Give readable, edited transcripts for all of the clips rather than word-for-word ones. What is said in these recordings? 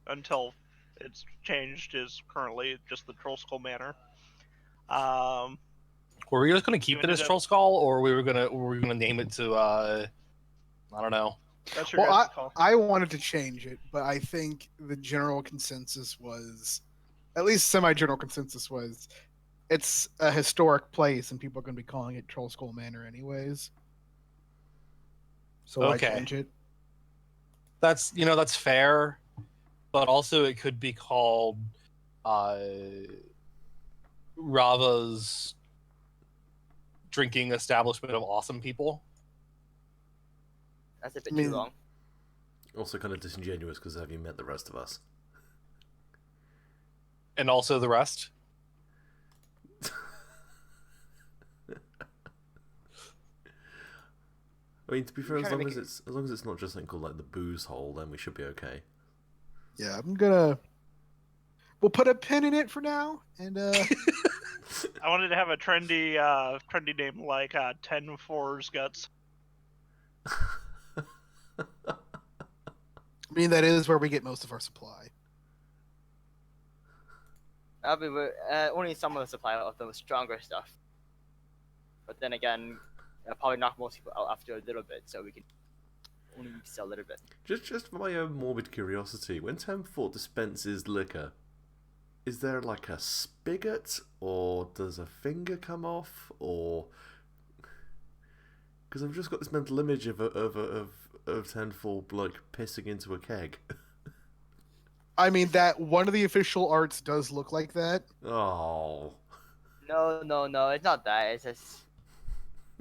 until it's changed, is currently just the Troll Skull Manor. Um, Were we just going to keep it as Troll Skull, or were we gonna name it to I don't know. That's your guys' call. I wanted to change it, but I think the general consensus was, at least semi-general consensus was, it's a historic place and people are going to be calling it Troll Skull Manor anyways. So I change it. That's fair, but also it could be called Rava's drinking establishment of awesome people. That's a bit too long. Also kind of disingenuous, because have you met the rest of us? And also the rest? I mean, to be fair, as long as it's not just something called like the booze hole, then we should be okay. Yeah, we'll put a pin in it for now, and I wanted to have a trendy name like 10 Fours Guts. I mean, that is where we get most of our supply. Only some of the supply of the stronger stuff. But then again, probably knock most people out after a little bit, so we can only sell a little bit. Just for my own morbid curiosity, when Tenfort dispenses liquor, is there like a spigot, or does a finger come off, or... Because I've just got this mental image of Tenfort like pissing into a keg. I mean, that one of the official arts does look like that. Oh. No, it's not that. It's just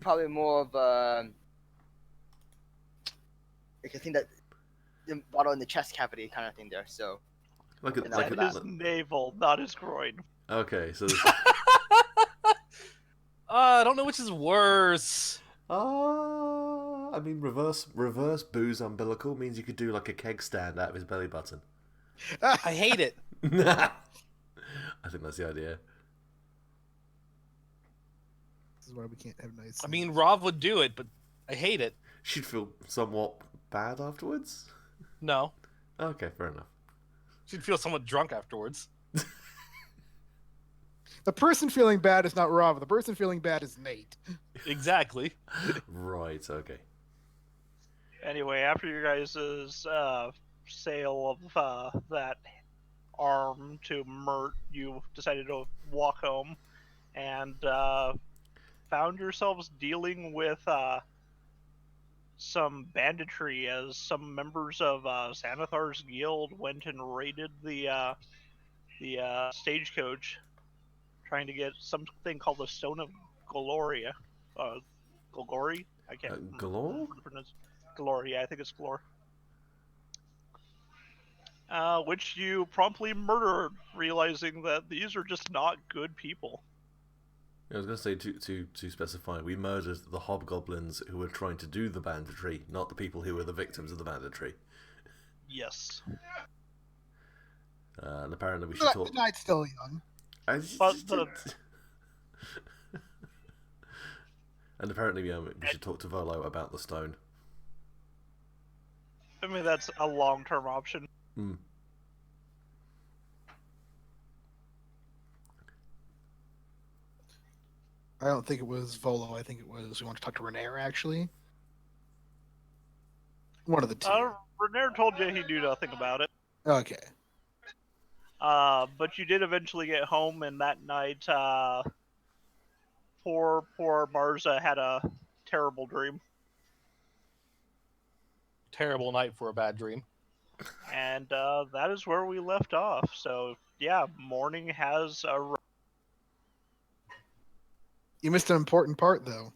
probably more of a thing that the bottle in the chest cavity kind of thing there. So like his navel, not his groin. Okay, so. I don't know which is worse. I mean, reverse booze umbilical means you could do like a keg stand out of his belly button. I hate it. I think that's the idea. This is why we can't have nice. I mean, Rav would do it, but I hate it. She'd feel somewhat bad afterwards? No. Okay, fair enough. She'd feel somewhat drunk afterwards. The person feeling bad is not Rava. The person feeling bad is Nate. Exactly. Right, okay. Anyway, after your guys' sale of that arm to Mert, you decided to walk home and found yourselves dealing with some banditry as some members of Xanathar's guild went and raided the stagecoach, trying to get something called the Stone of Gloria. Golgori? I can't Galore? Galore, yeah, I think it's Galore. Which you promptly murdered, realizing that these are just not good people. I was going to say, to specify, we murdered the hobgoblins who were trying to do the banditry, not the people who were the victims of the banditry. Yes. And apparently we should talk... The night's still young. And apparently we should talk to Volo about the stone. I mean, that's a long-term option. Hmm. I don't think it was Volo. I think it was we want to talk to Renair, actually. One of the two. Renair told you he knew nothing about it. Okay. But you did eventually get home, and that night, poor Marza had a terrible dream. Terrible night for a bad dream. And that is where we left off. So, yeah, morning has arrived. You missed an important part, though.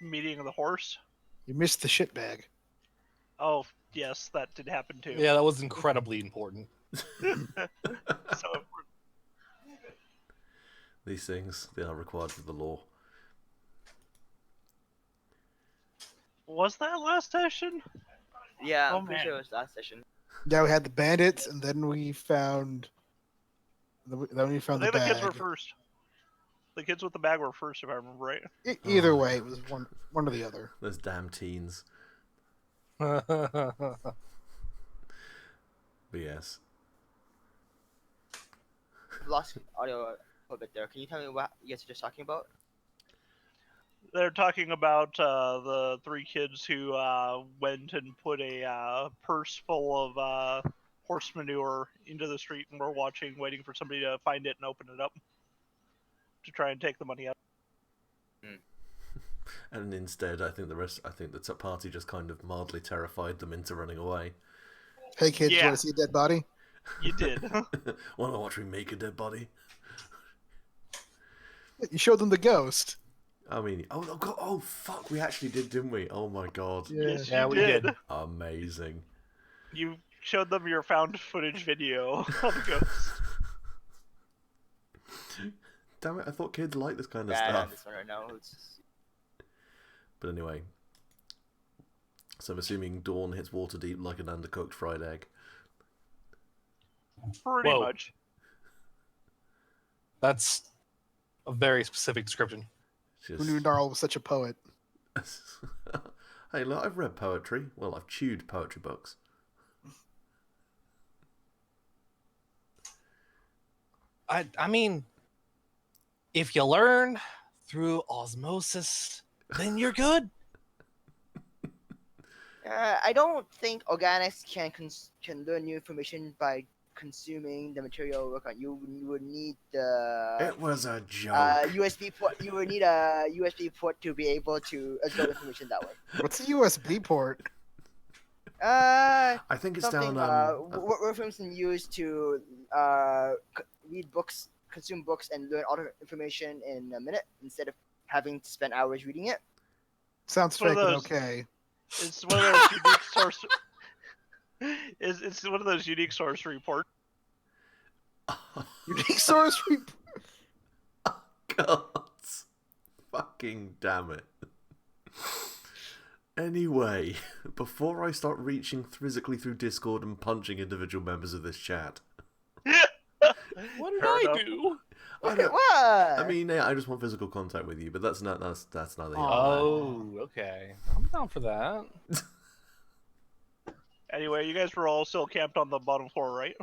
Meeting the horse? You missed the shitbag. Oh, yes, that did happen too. Yeah, that was incredibly important. So, These things, they are required for the law. was that last session? Yeah, I'm pretty sure it was last session. Yeah, we had the bandits, and then we found... the The bag. kids were first. The kids with the bag were first, if I remember right. Either way, it was one or the other. Those damn teens. BS. Lost audio a bit there. Can you tell me what you guys are just talking about? They're talking about the three kids who went and put a purse full of horse manure into the street, and we're waiting for somebody to find it and open it up to try and take the money out. And instead, I think the party just kind of mildly terrified them into running away. Hey kids, you Yeah. want to see a dead body? You did. Want to watch me make a dead body? You showed them the ghost. I mean, oh god, oh fuck, we actually did, didn't we? Oh my god, Yes, Yeah, you we did. did. amazing. You showed them your found footage video of the ghost. Damn it, I thought kids like this kind of Bad on stuff. this one right now. It's just... But anyway, so I'm assuming Dawn hits water deep like an undercooked fried egg. Pretty Whoa. much. That's a very specific description. Who knew Gnarl was such a poet? Hey, look, I've read poetry. Well, I've chewed poetry books. I mean, if you learn through osmosis, then you're good. I don't think organics can learn new information by consuming the material work on. You would need the It was a joke. USB port. You would need a USB port to be able to absorb information that way. What's a USB port? I think it's Something down. Wolfram can use to read books, consume books, and learn all the information in a minute instead of having to spend hours reading it. Sounds One of fake and those- okay. It's one of those unique source. It's one of those unique source reports. Unique source report. God, fucking damn it. Anyway, before I start reaching physically through Discord and punching individual members of this chat, What did Fair I enough. do? I don't- What? I mean, yeah, I just want physical contact with you, but that's neither here nor there. Oh, okay. I'm down for that. Anyway, you guys were all still camped on the bottom floor, right?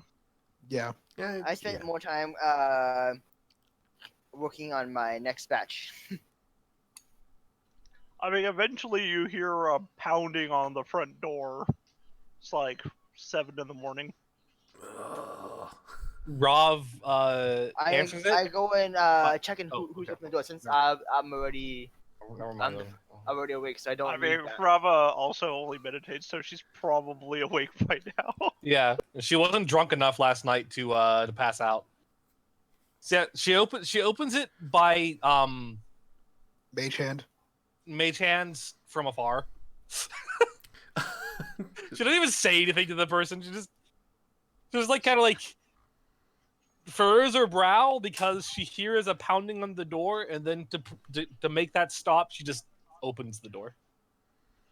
Yeah. Yeah, I spent yeah. more time working on my next batch. I mean, eventually you hear a pounding on the front door. It's like 7 in the morning. Ugh. Rav answers it. I go and check in who's okay. opening the door since No. I'm already Never mind. I'm already awake, so I don't I need mean, that. Rava also only meditates, so she's probably awake by now. Yeah, she wasn't drunk enough last night to pass out. So yeah, she opens it by Mage hand. mage hands from afar. She doesn't even say anything to the person. She just like kind of like furrows her brow because she hears a pounding on the door, and then to make that stop, she just opens the door.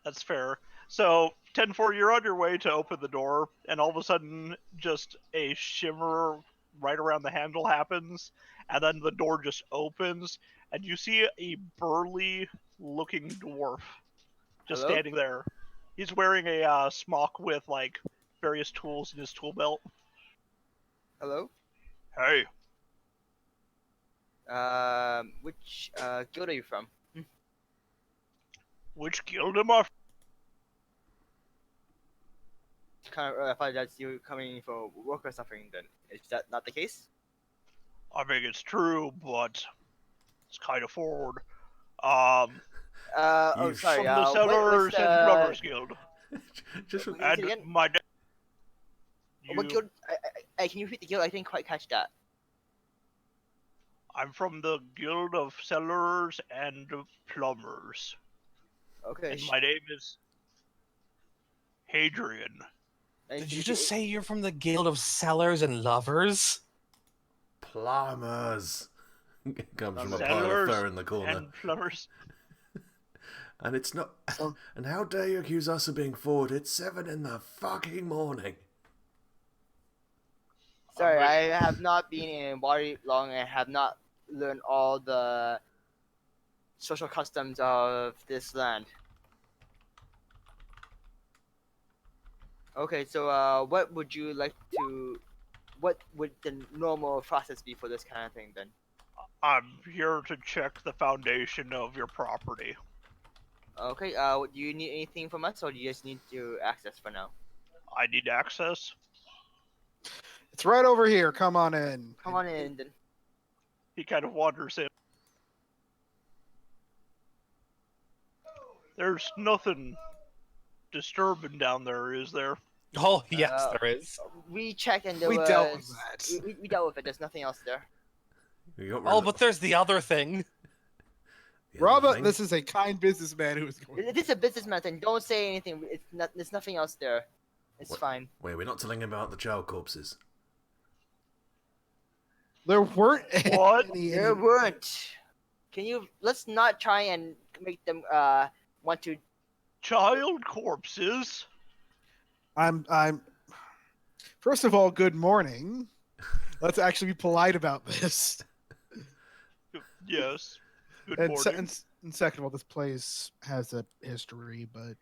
That's fair. So, 10-4, you're on your way to open the door, and all of a sudden, just a shimmer right around the handle happens, and then the door just opens, and you see a burly-looking dwarf just Hello? standing there. He's wearing a smock with, like, various tools in his tool belt. Hello? Hey, Which guild are you from? which guild am I from? Kind of, I thought that's you coming for work or something. Then is that not the case? I mean, it's true, but it's kind of forward. Oh, You sorry. From the What Settlers was and Drummers Guild. Just Wait, And again? my dad. What guild? Can you repeat the guild? I didn't quite catch that. I'm from the Guild of Settlers and Plumbers. Okay. And my name is Hadrian. Did you just say you're from the Guild of Sellers and Lovers? plumbers. Comes from a pile of Settlers fur in the corner. and Plumbers. And it's not. Oh. And how dare you accuse us of being forward? It's 7 in the fucking morning. Sorry, I have not been in Wari long and have not learned all the social customs of this land. Okay, so what would you like to? What would the normal process be for this kind of thing then? I'm here to check the foundation of your property. Okay, do you need anything from us, or do you just need to access for now? I need access. It's right over here. Come on in. Come on in then. He kind of wanders in. There's nothing disturbing down there, is there? Oh yes, Uh, there is. We checked and there We was. dealt with that. We dealt with it. There's nothing else there. You got rid Oh, of but there's the other thing. the other Rava, thing. this is a kind businessman who is going. It is a businessman thing. Don't say anything. It's not. There's nothing else there. It's What? fine. Wait, we're not telling him about the child corpses. There weren't What? any. There weren't. Can you? Let's not try and make them want to. Child corpses? I'm. First of all, good morning. Let's actually be polite about this. Yes. Good And, morning. and second of all, this place has a history, but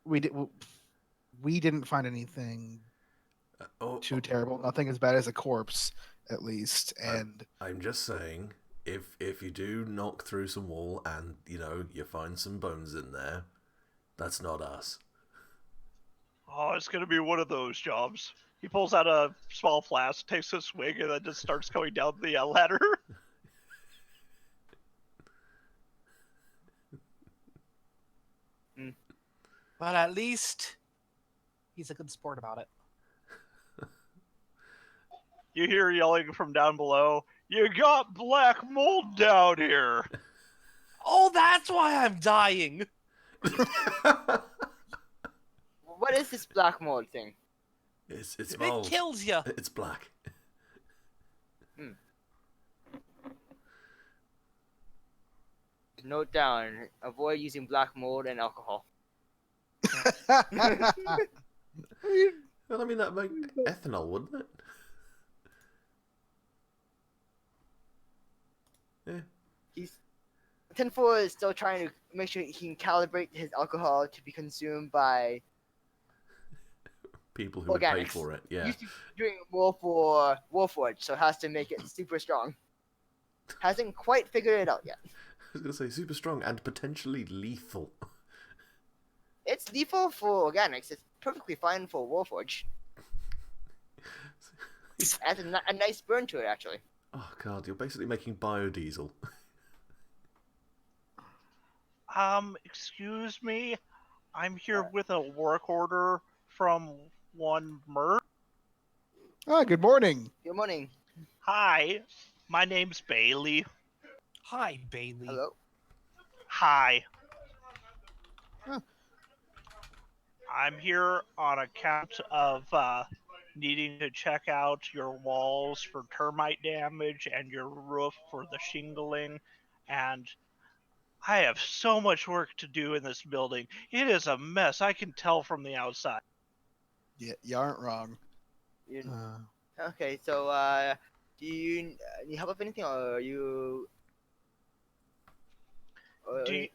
we didn't find anything too terrible. Nothing as bad as a corpse, at least. And I'm just saying, if you do knock through some wall and you find some bones in there, that's not us. Oh, it's gonna be one of those jobs. He pulls out a small flask, takes a swig, and then just starts going down the ladder. But at least he's a good sport about it. You hear yelling from down below, "You got black mold down here!" Oh, that's why I'm dying. What is this black mold thing? It's It mold. kills you. It's black. Note down: avoid using black mold and alcohol. Well, I mean that make ethanol, wouldn't it? Yeah. He's 10-4 is still trying to make sure he can calibrate his alcohol to be consumed by People who would pay organics. for it. Yeah. Used to be doing more for Warforged, so has to make it super strong. Hasn't quite figured it out yet. I was gonna say super strong and potentially lethal. It's lethal for organics. It's perfectly fine for Warforged. Adds a nice burn to it, actually. Oh god, you're basically making biodiesel. Excuse me? I'm here with a work order from one Mert. Good morning. Good morning. Hi, my name's Bailey. Hi, Bailey. Hello. Hi. Huh. I'm here on account of needing to check out your walls for termite damage and your roof for the shingling, and I have so much work to do in this building. It is a mess. I can tell from the outside. Yeah, you aren't wrong. You, Uh, okay, so do you need help with anything, or are you?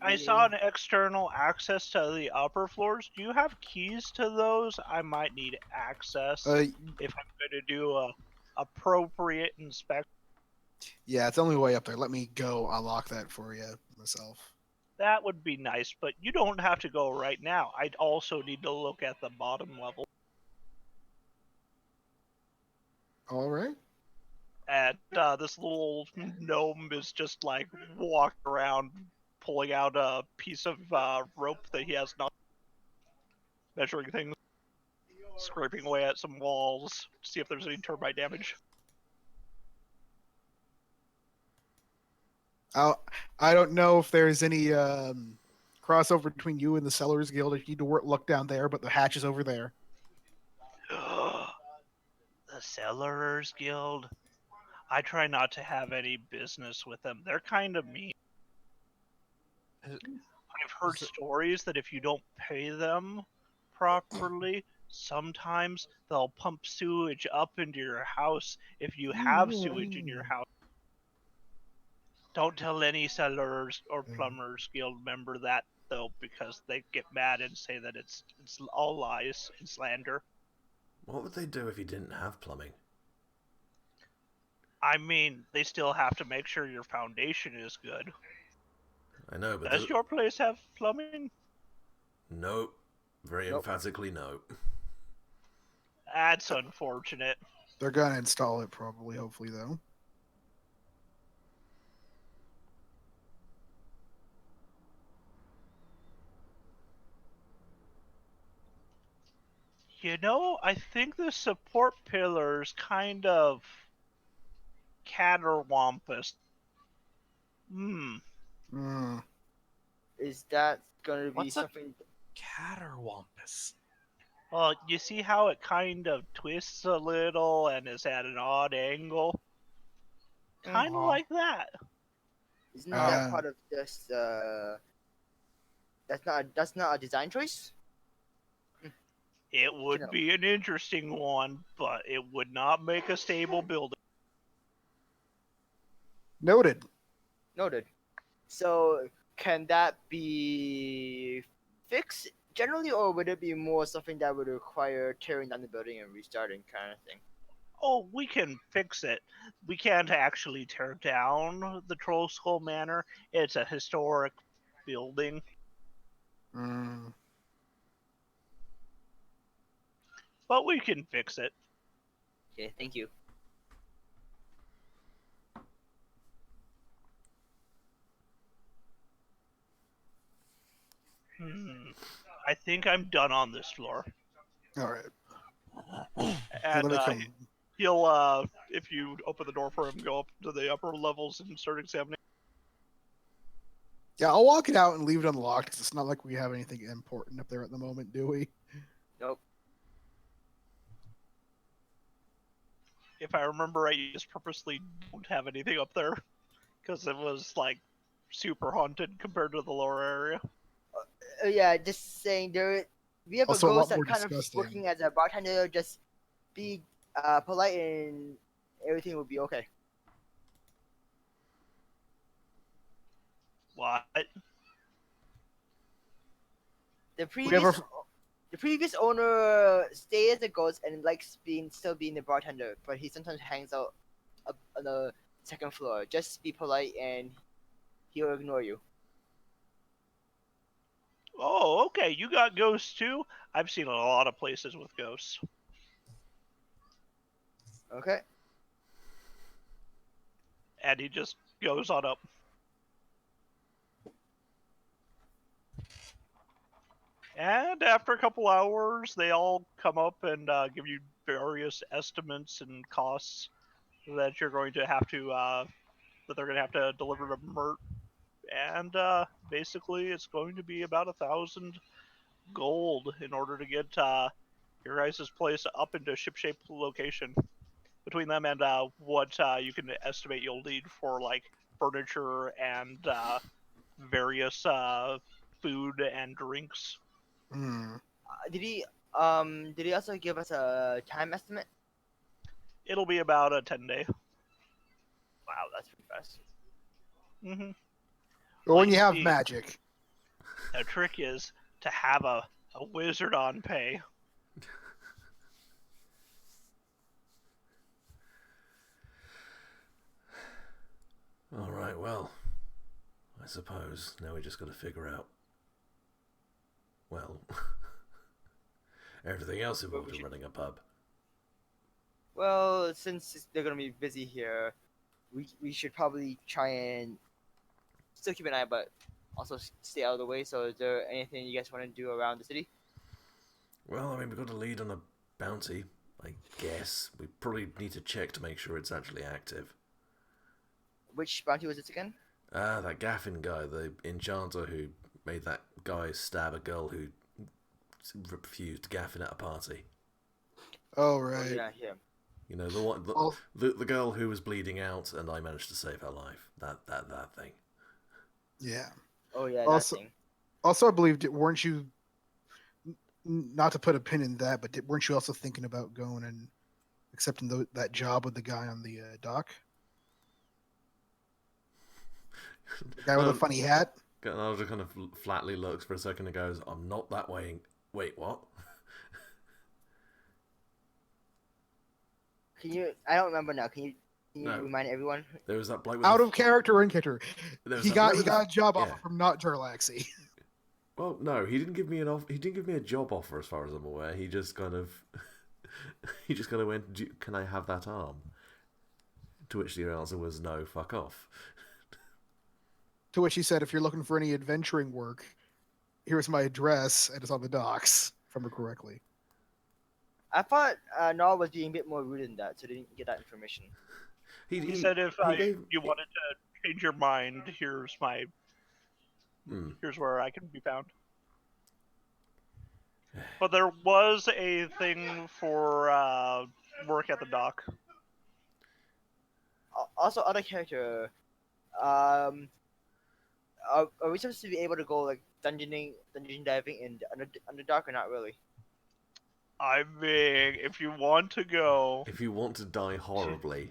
I saw an external access to the upper floors. Do you have keys to those? I might need access if I'm going to do a appropriate inspection. yeah, it's only way up there. Let me go unlock that for you myself. That would be nice, but you don't have to go right now. I'd also need to look at the bottom level. All right. And this little gnome is just like walking around, pulling out a piece of rope that he has not measuring things, scraping away at some walls to see if there's any termite damage. I don't know if there's any crossover between you and the Sellers Guild. If you need to look down there, but the hatch is over there. The Sellers Guild. I try not to have any business with them. They're kind of mean. I've heard stories that if you don't pay them properly, sometimes they'll pump sewage up into your house if you have sewage in your house. Don't tell any Sellers or Plumbers Guild member that though, because they get mad and say that it's all lies and slander. What would they do if you didn't have plumbing? I mean, they still have to make sure your foundation is good. I know, but Does your place have plumbing? no, very Nope. emphatically no. That's unfortunate. They're gonna install it probably, hopefully though. You know, I think the support pillar's kind of catterwampus. Hmm. Mm. Is that gonna be What's a- something? Caterwampus. Well, you see how it kind of twists a little and is at an odd angle? Kind of Uh-huh. like that. Isn't that Ah. part of this? That's not a design choice. It would know. be an interesting one, but it would not make a stable building. Noted. Noted. So can that be fixed generally, or would it be more something that would require tearing down the building and restarting kind of thing? Oh, we can fix it. We can't actually tear down the Troll Skull Manor. It's a historic building, Mm. but we can fix it. Okay, thank you. I think I'm done on this floor. All right. And Let me come. he'll, if you open the door for him, go up to the upper levels and start examining. Yeah, I'll walk it out and leave it unlocked because it's not like we have anything important up there at the moment, do we? Nope. If I remember right, you just purposely don't have anything up there because it was like super haunted compared to the lower area. Yeah, just saying there. We have Also, a a lot ghost that more kind disgusting. of working as a bartender. Just be polite and everything will be okay. What? The We have previous our, the previous owner stays as a ghost and likes still being the bartender, but he sometimes hangs out up on the second floor. Just be polite and he'll ignore you. Oh, okay. You got ghosts too? I've seen a lot of places with ghosts. Okay. And he just goes on up. And after a couple hours, they all come up and give you various estimates and costs that you're going to have to that they're going to have to deliver to Mert. And basically, it's going to be about 1,000 gold in order to get your guys' place up into ship-shape location. Between them and what you can estimate you'll need for like furniture and various food and drinks. mm. Did he also give us a time estimate? It'll be about a 10-day. Wow, that's pretty fast. Mm-hmm. But when you you have see, magic, the trick is to have a wizard on pay. Alright, well, I suppose now we just got to figure out, well, everything else involved in running a pub. Well, since they're gonna be busy here, we should probably try and still keep an eye, but also stay out of the way. So, is there anything you guys want to do around the city? Well, I mean, we've got a lead on a bounty, I guess. We probably need to check to make sure it's actually active. Which bounty was this again? That Gaffin guy, the enchanter who made that guy stab a girl who refused Gaffin at a party. oh Oh, right. yeah, him. You know, the one, Al- the girl who was bleeding out, and I managed to save her life. That thing. Yeah. Oh yeah, Also- that thing. Also, I believe weren't you? Not to put a pin in that, but weren't you also thinking about going and accepting that job with the guy on the dock? The guy with a funny hat. Nala just kind of flatly looks for a second and goes, "I'm not that way." Wait, what? Can you? I don't remember now. Can you No. remind everyone? There was that bloke with Out of character or in character. There was He that got bloke he with got a job yeah. offer from not Jarlaxy. Well, no, he didn't give me an off. He didn't give me a job offer, as far as I'm aware. He just kind of, went, "Can I have that arm?" To which the answer was no. Fuck off. To which he said, "If you're looking for any adventuring work, here's my address, and it's on the docks." If I remember correctly. I thought Nala was being a bit more rude than that, so they didn't get that information. He said if you wanted to change your mind, here's where I can be found. But there was a thing for work at the dock. Also, other character. Are we supposed to be able to go like dungeon diving in Underdark or not really? I mean, if you want to go, If you want to die horribly,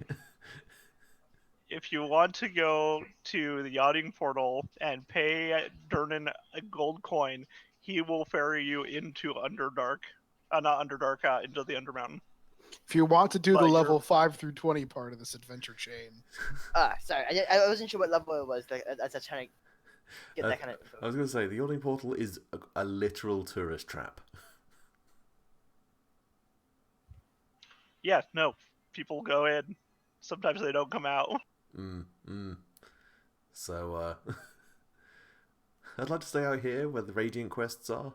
if you want to go to the yachting portal and pay Durnan a gold coin, he will ferry you into Underdark. Not Underdark, into the Undermountain. If you want to do But the you're- level 5 through 20 part of this adventure chain, Sorry, I wasn't sure what level it was. Like, I was trying to get that kind of info. I was going to say the yachting portal is a literal tourist trap. Yeah, no. People go in. Sometimes they don't come out. So, I'd like to stay out here where the radiant quests are,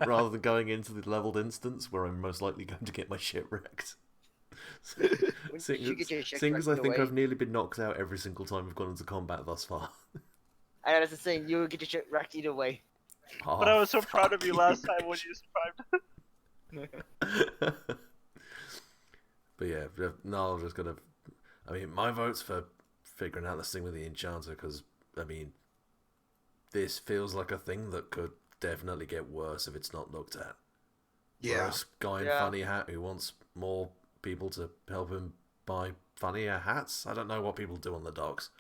rather than going into the leveled instance where I'm most likely going to get my shit wrecked. Seeing as I think I've nearly been knocked out every single time we've gone into combat thus far. I know that's the thing. You will get your shit wrecked either way. But I was so proud of you fuck last time when you survived. But yeah, no, I'm just gonna. I mean, my vote's for figuring out this thing with the enchanter because I mean, this feels like a thing that could definitely get worse if it's not looked at. yeah. Whereas guy in funny hat who wants more people to help him buy funnier hats. I don't know what people do on the docks.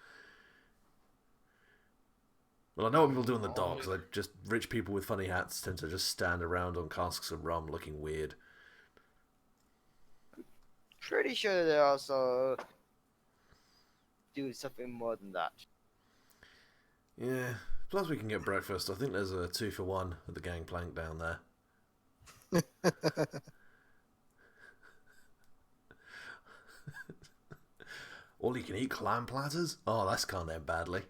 Well, I know what people do on the docks. Like, just rich people with funny hats tend to just stand around on casks of rum looking weird. Pretty sure they also do something more than that. Yeah. Plus, we can get breakfast. I think there's a 2-for-1 at the gangplank down there. All you can eat clam platters? Oh, that's gone down badly.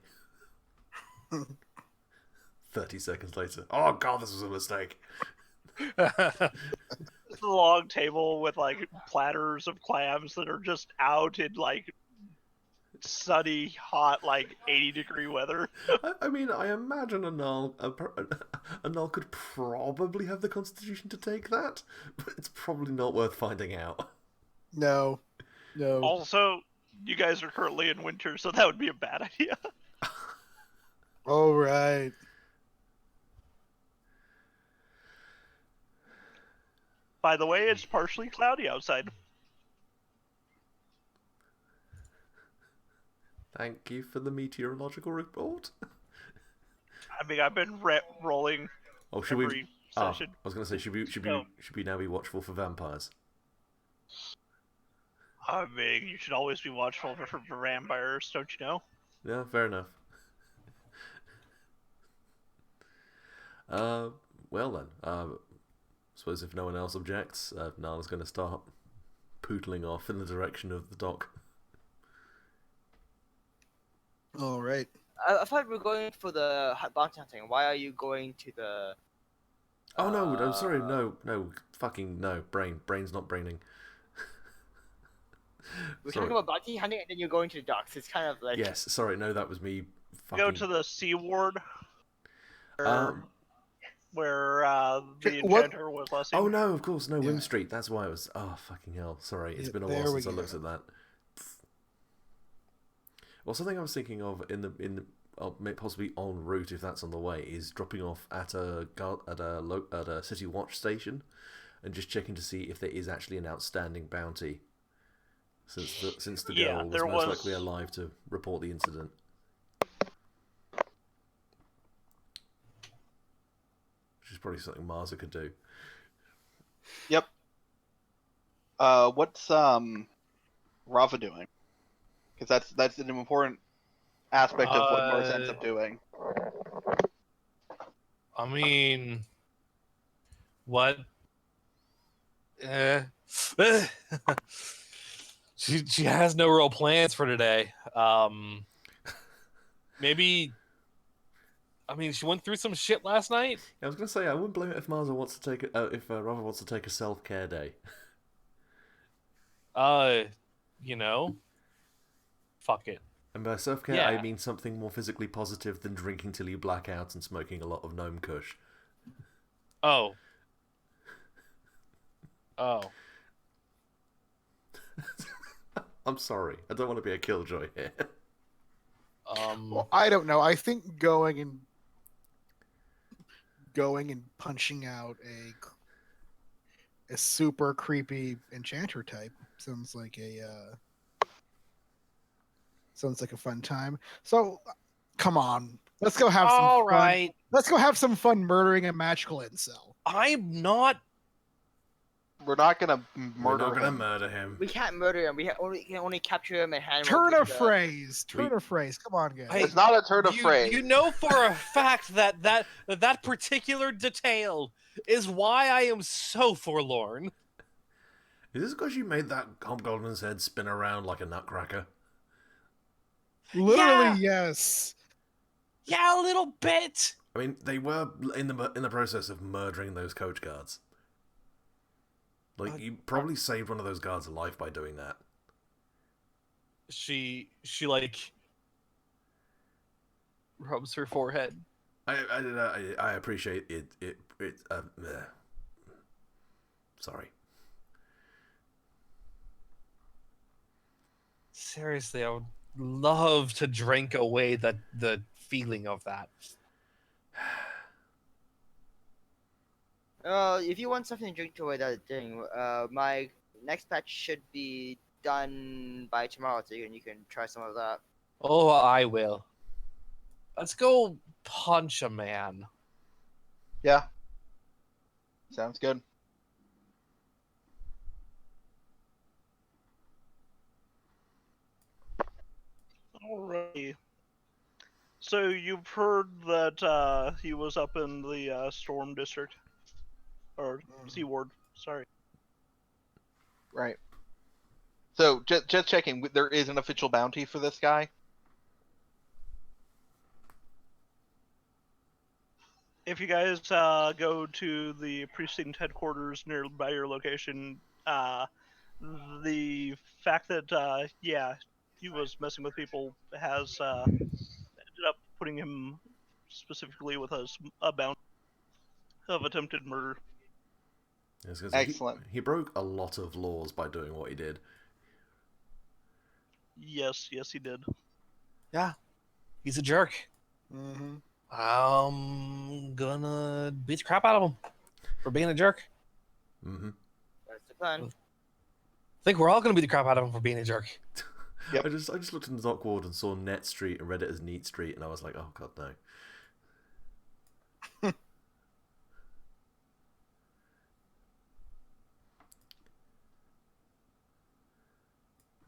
30 seconds later. Oh god, this was a mistake. It's a long table with like platters of clams that are just out in like sunny, hot, like 80-degree weather. I mean, I imagine Anal could probably have the constitution to take that, but it's probably not worth finding out. No. Also, you guys are currently in winter, so that would be a bad idea. All right. By the way, it's partially cloudy outside. Thank you for the meteorological report. I mean, I've been rolling Oh, should every we? session. I was going to say, should No. we now be watchful for vampires? I mean, you should always be watchful for vampires, don't you know? Yeah, fair enough. Well then, suppose if no one else objects, Nala's going to start poodling off in the direction of the dock. All right. I thought we were going for the bounty hunting. Why are you going to the? Oh no, I'm sorry, no, fucking no, brain's not braining. We're Sorry. talking about bounty hunting, and then you're going to the docks. It's kind of like Yes, sorry, no, that was me. Fucking... Go to the Sea Ward, Um, where the What- enchanter was last oh seen. no, of course, no, Yeah. Wim Street. That's why I was. Oh fucking hell! Sorry, it's Yeah, been a there while we since I looked go. at that. Well, something I was thinking of in the possibly en route, if that's on the way, is dropping off at a city watch station, and just checking to see if there is actually an outstanding bounty. Since the Yeah, girl was there most was- likely alive to report the incident. probably something Marza could do. Yep. What's Rava doing? Because that's an important aspect of what Norse ends up doing. I mean, what? She has no real plans for today. Maybe. I mean, she went through some shit last night. I was gonna say I wouldn't blame it if Marza wants to take if Rava wants to take a self-care day. You know, fuck it. And by self-care, Yeah. I mean something more physically positive than drinking till you black out and smoking a lot of gnome kush. Oh. I'm sorry. I don't want to be a killjoy here. Well, I don't know. I think going and punching out a super creepy enchanter type sounds like a fun time. So, come on, let's go have some All fun. right. Let's go have some fun murdering a magical incel. I'm not. We're not gonna We're murder not gonna him. murder him. We can't murder him. We can only capture him and hand him Turn over a to the- phrase. Turn a phrase. Come on, guys. Hey, It's not a turn of phrase. You know for a fact that particular detail is why I am so forlorn. Is this because you made that hobgoblin's head spin around like a nutcracker? Literally, yes. Yeah, a little bit. I mean, they were in the process of murdering those coach guards. Like, you probably saved one of those guards alive by doing that. She like rubs her forehead. I appreciate it. Sorry. Seriously, I would love to drink away the feeling of that. If you want something to drink away that thing, my next batch should be done by tomorrow, so you can try some of that. Oh, I will. Let's go punch a man. Yeah. Sounds good. Alrighty. So you've heard that he was up in the Storm District, or Sea Ward. Sorry. Right. So just checking. There is an official bounty for this guy. If you guys go to the precinct headquarters nearby your location, the fact that he was messing with people has ended up putting him specifically with a bounty of attempted murder. Yes, 'cause Excellent. He broke a lot of laws by doing what he did. Yes, he did. Yeah, he's a jerk. Mm-hmm. I'm gonna beat the crap out of him for being a jerk. Mm-hmm. That's the plan. I think we're all gonna beat the crap out of him for being a jerk. Yep. I just looked in the dock ward and saw Net Street and read it as Neat Street, and I was like, oh god, no.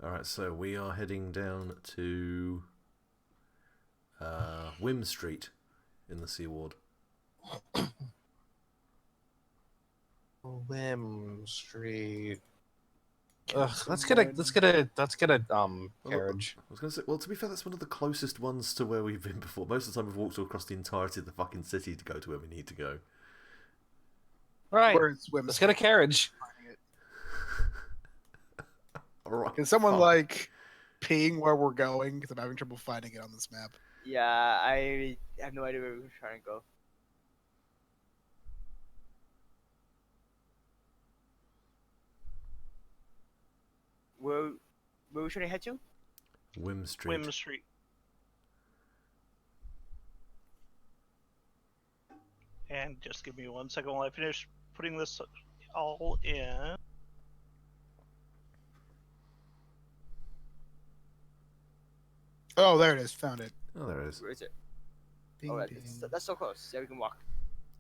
Alright, so we are heading down to Wim Street in the Sea Ward. Wim Street. Let's get a carriage. I was going to say, well, to be fair, that's one of the closest ones to where we've been before. Most of the time we've walked all across the entirety of the fucking city to go to where we need to go. Right. Where's Wim? Let's get a carriage. Alright. Can someone fine. like ping where we're going? Because I'm having trouble finding it on this map. Yeah, I have no idea where we're trying to go. Where we trying to head to? Wim Street. Wim Street. And just give me 1 second while I finish putting this all in. Oh, there it is. Found it. Oh, there it is. Where is it? Ding, Oh, ding. that's so close. Yeah, we can walk.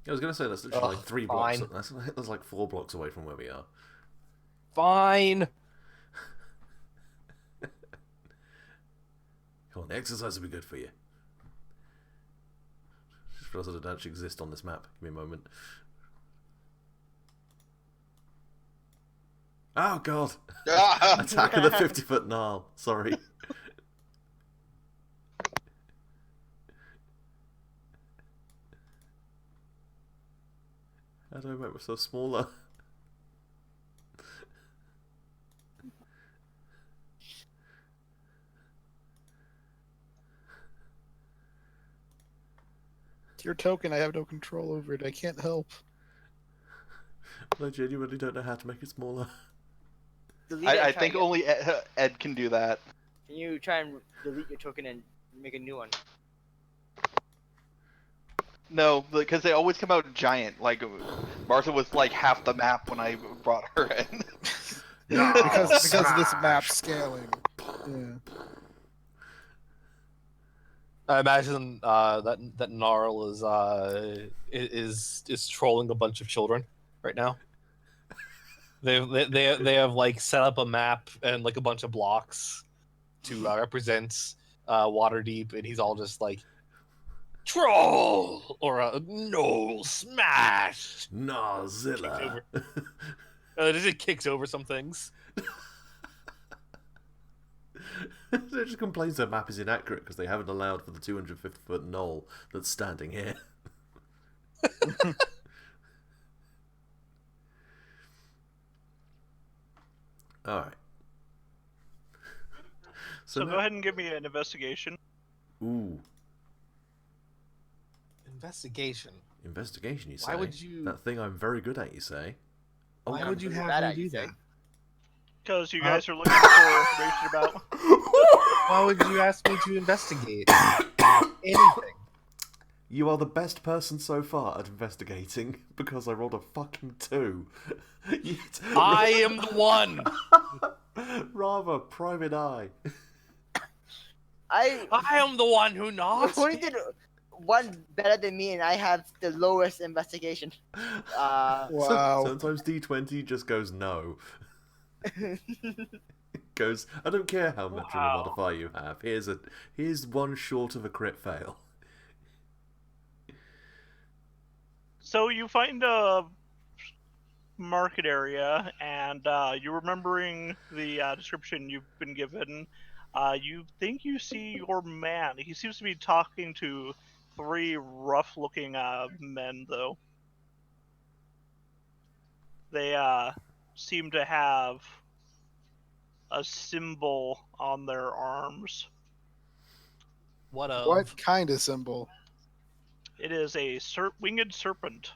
I was gonna say that's literally Ugh, like 3 blocks. fine. That's like 4 blocks away from where we are. Fine. Come on, exercise will be good for you. Just realised I don't actually exist on this map. Give me a moment. Oh god! Attack of the 50-foot gnarl. Sorry. How do I make myself smaller? It's your token. I have no control over it. I can't help. I genuinely don't know how to make it smaller. Delete it and I try think again. only Ed can do that. Can you try and delete your token and make a new one? No, because they always come out giant. Like Martha was like half the map when I brought her in. because of this map scaling. Yeah. I imagine that Gnarl is trolling a bunch of children right now. They have like set up a map and like a bunch of blocks to represent Waterdeep, and he's all just like troll or no smash. Narzilla. Just kicks over some things. It just complains their map is inaccurate because they haven't allowed for the 250-foot knoll that's standing here. Alright. So go ahead and give me an investigation. Ooh. Investigation. Investigation, you say? Why would you? That thing I'm very good at, you say? Why I'm would you pretty have bad me at do you, that? say. Because you guys are looking for information about. Why would you ask me to investigate anything? You are the best person so far at investigating because I rolled a fucking 2. I am the one. Rava, private eye. I am the one who knocks. only did one better than me, and I have the lowest investigation. Wow. Sometimes D20 just goes no. Goes, I don't care how much of a Wow. modifier you have. Here's one short of a crit fail. So you find a market area, and you're remembering the description you've been given. You think you see your man. He seems to be talking to 3 rough-looking men, though. They seem to have a symbol on their arms. What of? What kind of symbol? It is a winged serpent.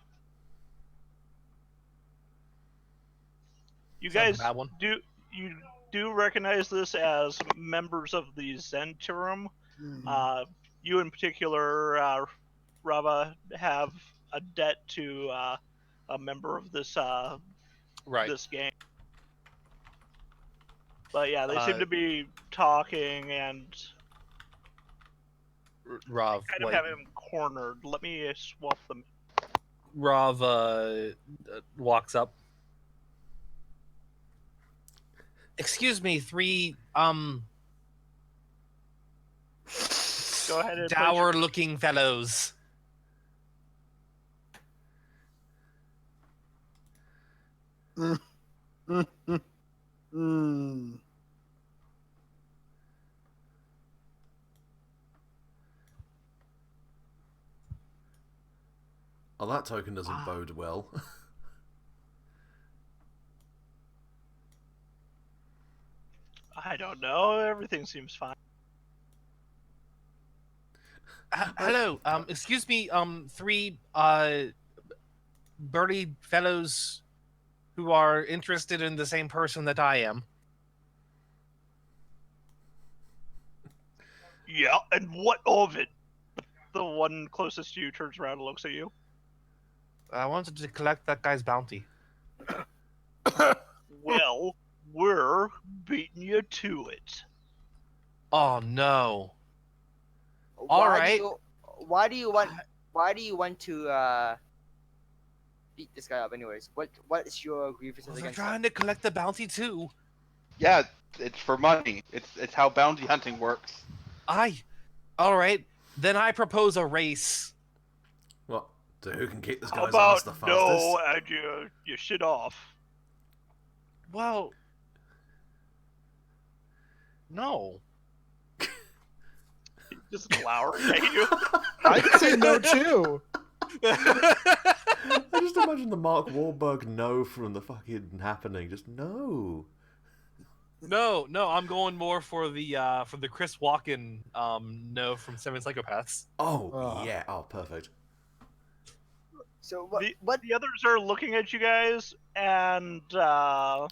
You Sounds like a guys bad one. do recognize this as members of the Zentirum. Hmm. You in particular, Rava, have a debt to a member of this Right. this gang. But yeah, they seem to be talking and Rav, kind of have him cornered. Let me swap them. Rav walks up. Excuse me, 3 Go ahead and dour-looking fellows. Hmm. Oh, that token doesn't bode well. I don't know. Everything seems fine. Hello, excuse me, 3 birdie fellows who are interested in the same person that I am. Yeah, and what of it? The one closest to you turns around and looks at you. I wanted to collect that guy's bounty. Well, we're beating you to it. Oh no. Why Alright. Why do you want to beat this guy up anyways? What is your grievances Well, they're against him? trying to collect the bounty too. Yeah, it's for money. It's how bounty hunting works. All right. Then I propose a race. What? So who can kick this How guy's ass about the fastest? no, and you shit off. Well, no. Just glowering at you. I can say no too. I just imagine the Mark Wahlberg no from the fucking Happening. Just no. No, I'm going more for the Chris Walken no from Seven Psychopaths. Oh, yeah. Oh, perfect. So The others are looking at you guys, and all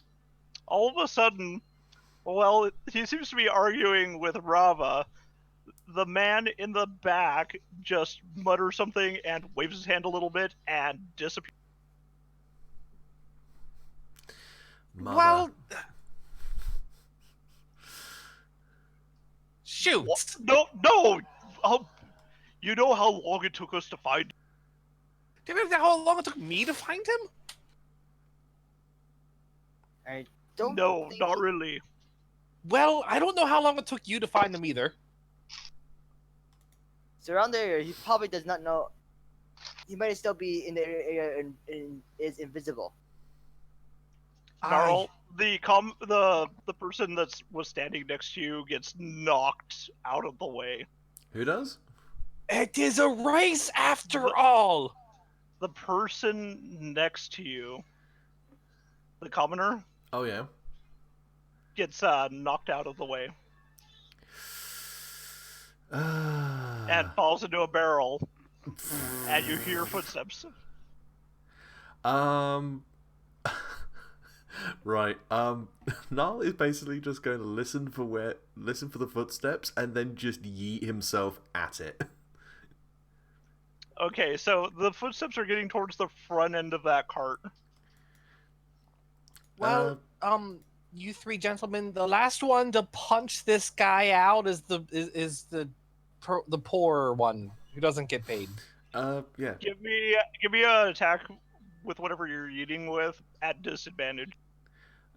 of a sudden, well, he seems to be arguing with Rava. The man in the back just mutters something and waves his hand a little bit and disappears. Mother. Well, shoot. What? No! You know how long it took us to find. Do you know how long it took me to find him? I don't. No, think not he- really. Well, I don't know how long it took you to find him either. So around there, he probably does not know. He might still be in the area and is invisible. Gnarl, the person that was standing next to you gets knocked out of the way. Who does? It is a race after all. The person next to you, the commoner, Oh, yeah. gets knocked out of the way and falls into a barrel, and you hear footsteps. Right. Niall is basically just going to listen for the footsteps and then just yeet himself at it. Okay, so the footsteps are getting towards the front end of that cart. Well, you three gentlemen, the last one to punch this guy out is the poor one who doesn't get paid. Yeah. Give me an attack with whatever you're eating with at disadvantage.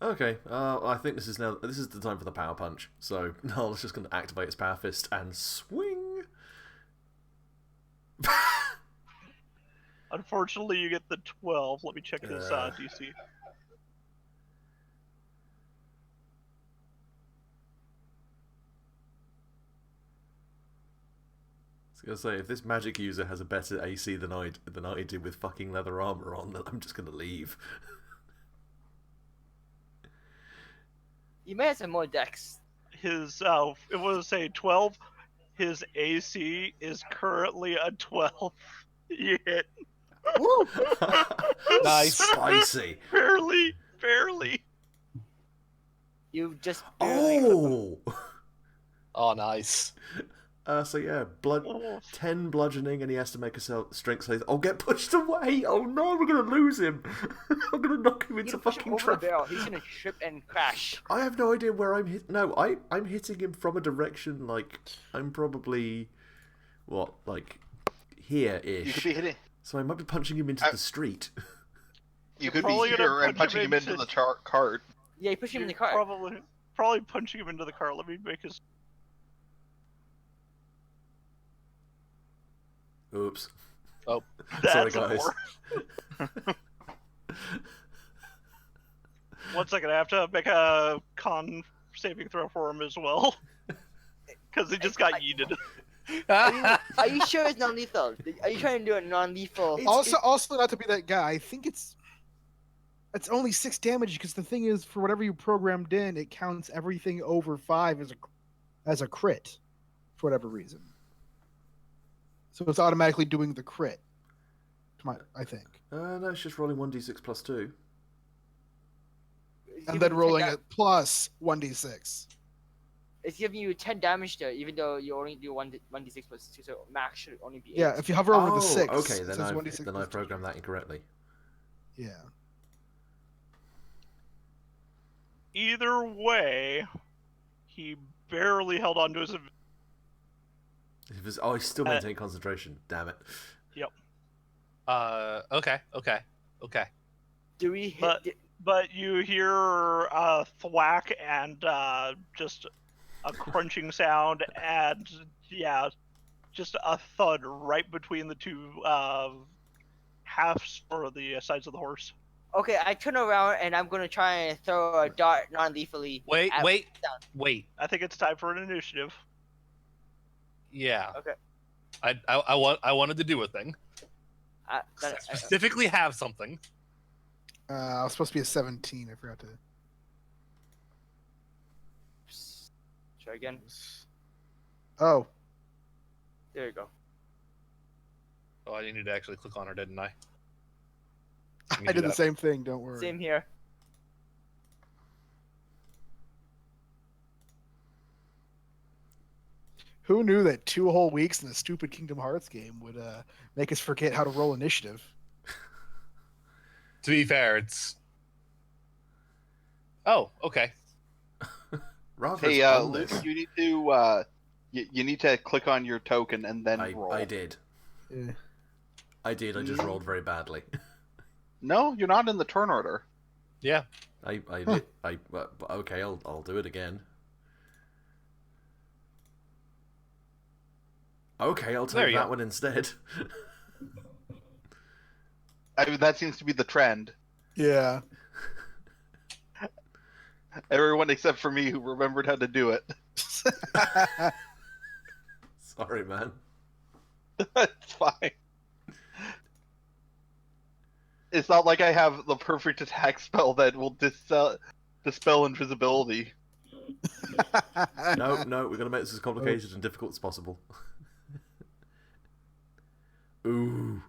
Okay. I think this is the time for the power punch. So Niall's just going to activate his power fist and swing. Unfortunately, you get the 12. Let me check his DC. I was gonna say, if this magic user has a better AC than I do with fucking leather armor on, then I'm just gonna leave. You may have some more decks. His it was a 12. His AC is currently a 12. You hit Woo! Nice. Spicy. barely. You just barely clip him. Oh. Oh, nice. So yeah, 10 bludgeoning, and he has to make a strength save. Oh, get pushed away! Oh no, we're gonna lose him. I'm gonna knock him You into push him fucking over the traffic. barrel. He's gonna trip and crash. I have no idea where I'm hit. No, I'm hitting him from a direction like I'm probably here-ish. You could be hitting. So I might be punching him into the street. You could be Probably gonna here and punch punching him him into into- the cart. Yeah, you push him in the You're car. Probably punching him into the car. Let me make his. Oops. Oh. Sorry, That's a guys. 4. 1 second, I have to make a con saving throw for him as well. Because he just got yeeted. Are you sure it's non-lethal? Are you trying to do a non-lethal? Also, not to be that guy. I think it's only 6 damage because the thing is, for whatever you programmed in, it counts everything over 5 as a crit, for whatever reason. So it's automatically doing the crit. I think, No, it's just rolling 1d6 plus 2. and then rolling it plus 1d6. It's giving you 10 damage there, even though you only do 1d6 plus 2, so max should only be 8. Yeah, if you hover over Oh, the 6, okay, it then says I've 1d6 plus 2. programmed that incorrectly. Yeah. Either way, he barely held on to his. I still maintain concentration. Damn it. Yep. Okay. Okay. Do we hit? But- But you hear a thwack and just a crunching sound, and yeah, just a thud right between the two halves or the sides of the horse. Okay, I turn around and I'm gonna try and throw a dart non-lethally. Wait. I think it's time for an initiative. Yeah. Okay. I wanted to do a thing. I Specifically have something. I was supposed to be a 17. I forgot to. try again. Oh, There you go. Oh, I needed to actually click on her, didn't I? I did the same thing. Don't worry. Same here. Who knew that 2 whole weeks in a stupid Kingdom Hearts game would make us forget how to roll initiative? To be fair, it's. Oh, okay. Rava's Hey, on Luke, this. you need to you need to click on your token and then roll. I did. Yeah. I did. I just rolled very badly. No, you're not in the turn order. Yeah. Okay, I'll do it again. Okay, I'll There take you that go. one instead. I mean, that seems to be the trend. Yeah. Everyone except for me who remembered how to do it. Sorry, man. It's fine. It's not like I have the perfect attack spell that will dispel invisibility. No, we're gonna make this as complicated and difficult as possible. Ooh.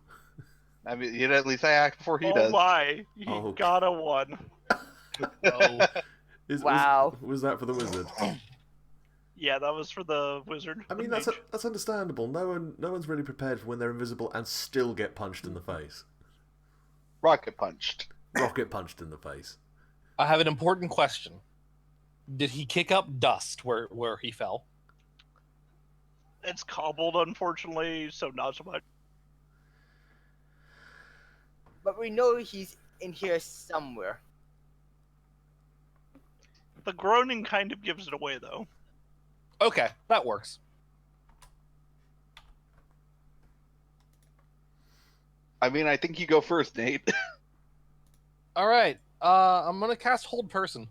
I mean, at least I act before he Oh does. my, he Oh. got a 1. Oh. Wow. Was that for the wizard? Yeah, that was for the wizard. I mean, the that's mage. that's understandable. No one's really prepared for when they're invisible and still get punched in the face. Rocket punched. Rocket punched in the face. I have an important question. Did he kick up dust where he fell? It's cobbled, unfortunately, so not so much. But we know he's in here somewhere. The groaning kind of gives it away, though. Okay, that works. I mean, I think you go first, Nate. All right. I'm gonna cast Hold Person.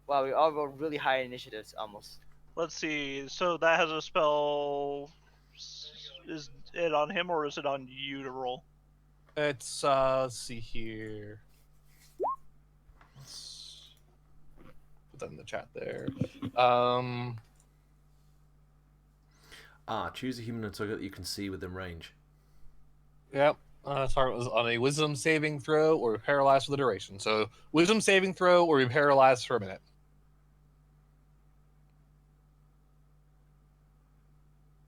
Wow, we all rolled really high initiatives almost. Let's see. So that has a spell. Is it on him or is it on you to roll? It's let's see here. Let's put that in the chat there. Choose a human target that you can see within range. Yep. Target was on a Wisdom saving throw or paralyzed for the duration. So Wisdom saving throw or be paralyzed for a minute.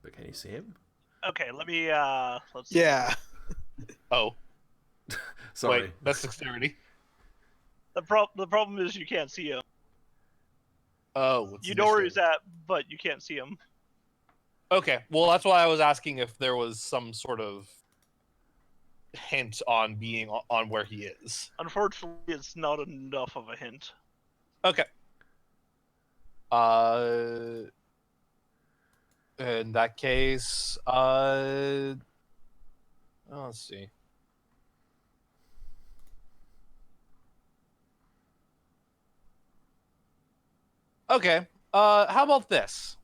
But can you see him? Okay, let me. Let's see. Yeah. Oh, Sorry. wait, that's dexterity. The problem is you can't see him. Oh, it's You know where he's initiative. at, but you can't see him. Okay, well that's why I was asking if there was some sort of hint on being on where he is. Unfortunately, it's not enough of a hint. Okay. In that case, let's see. Okay. How about this?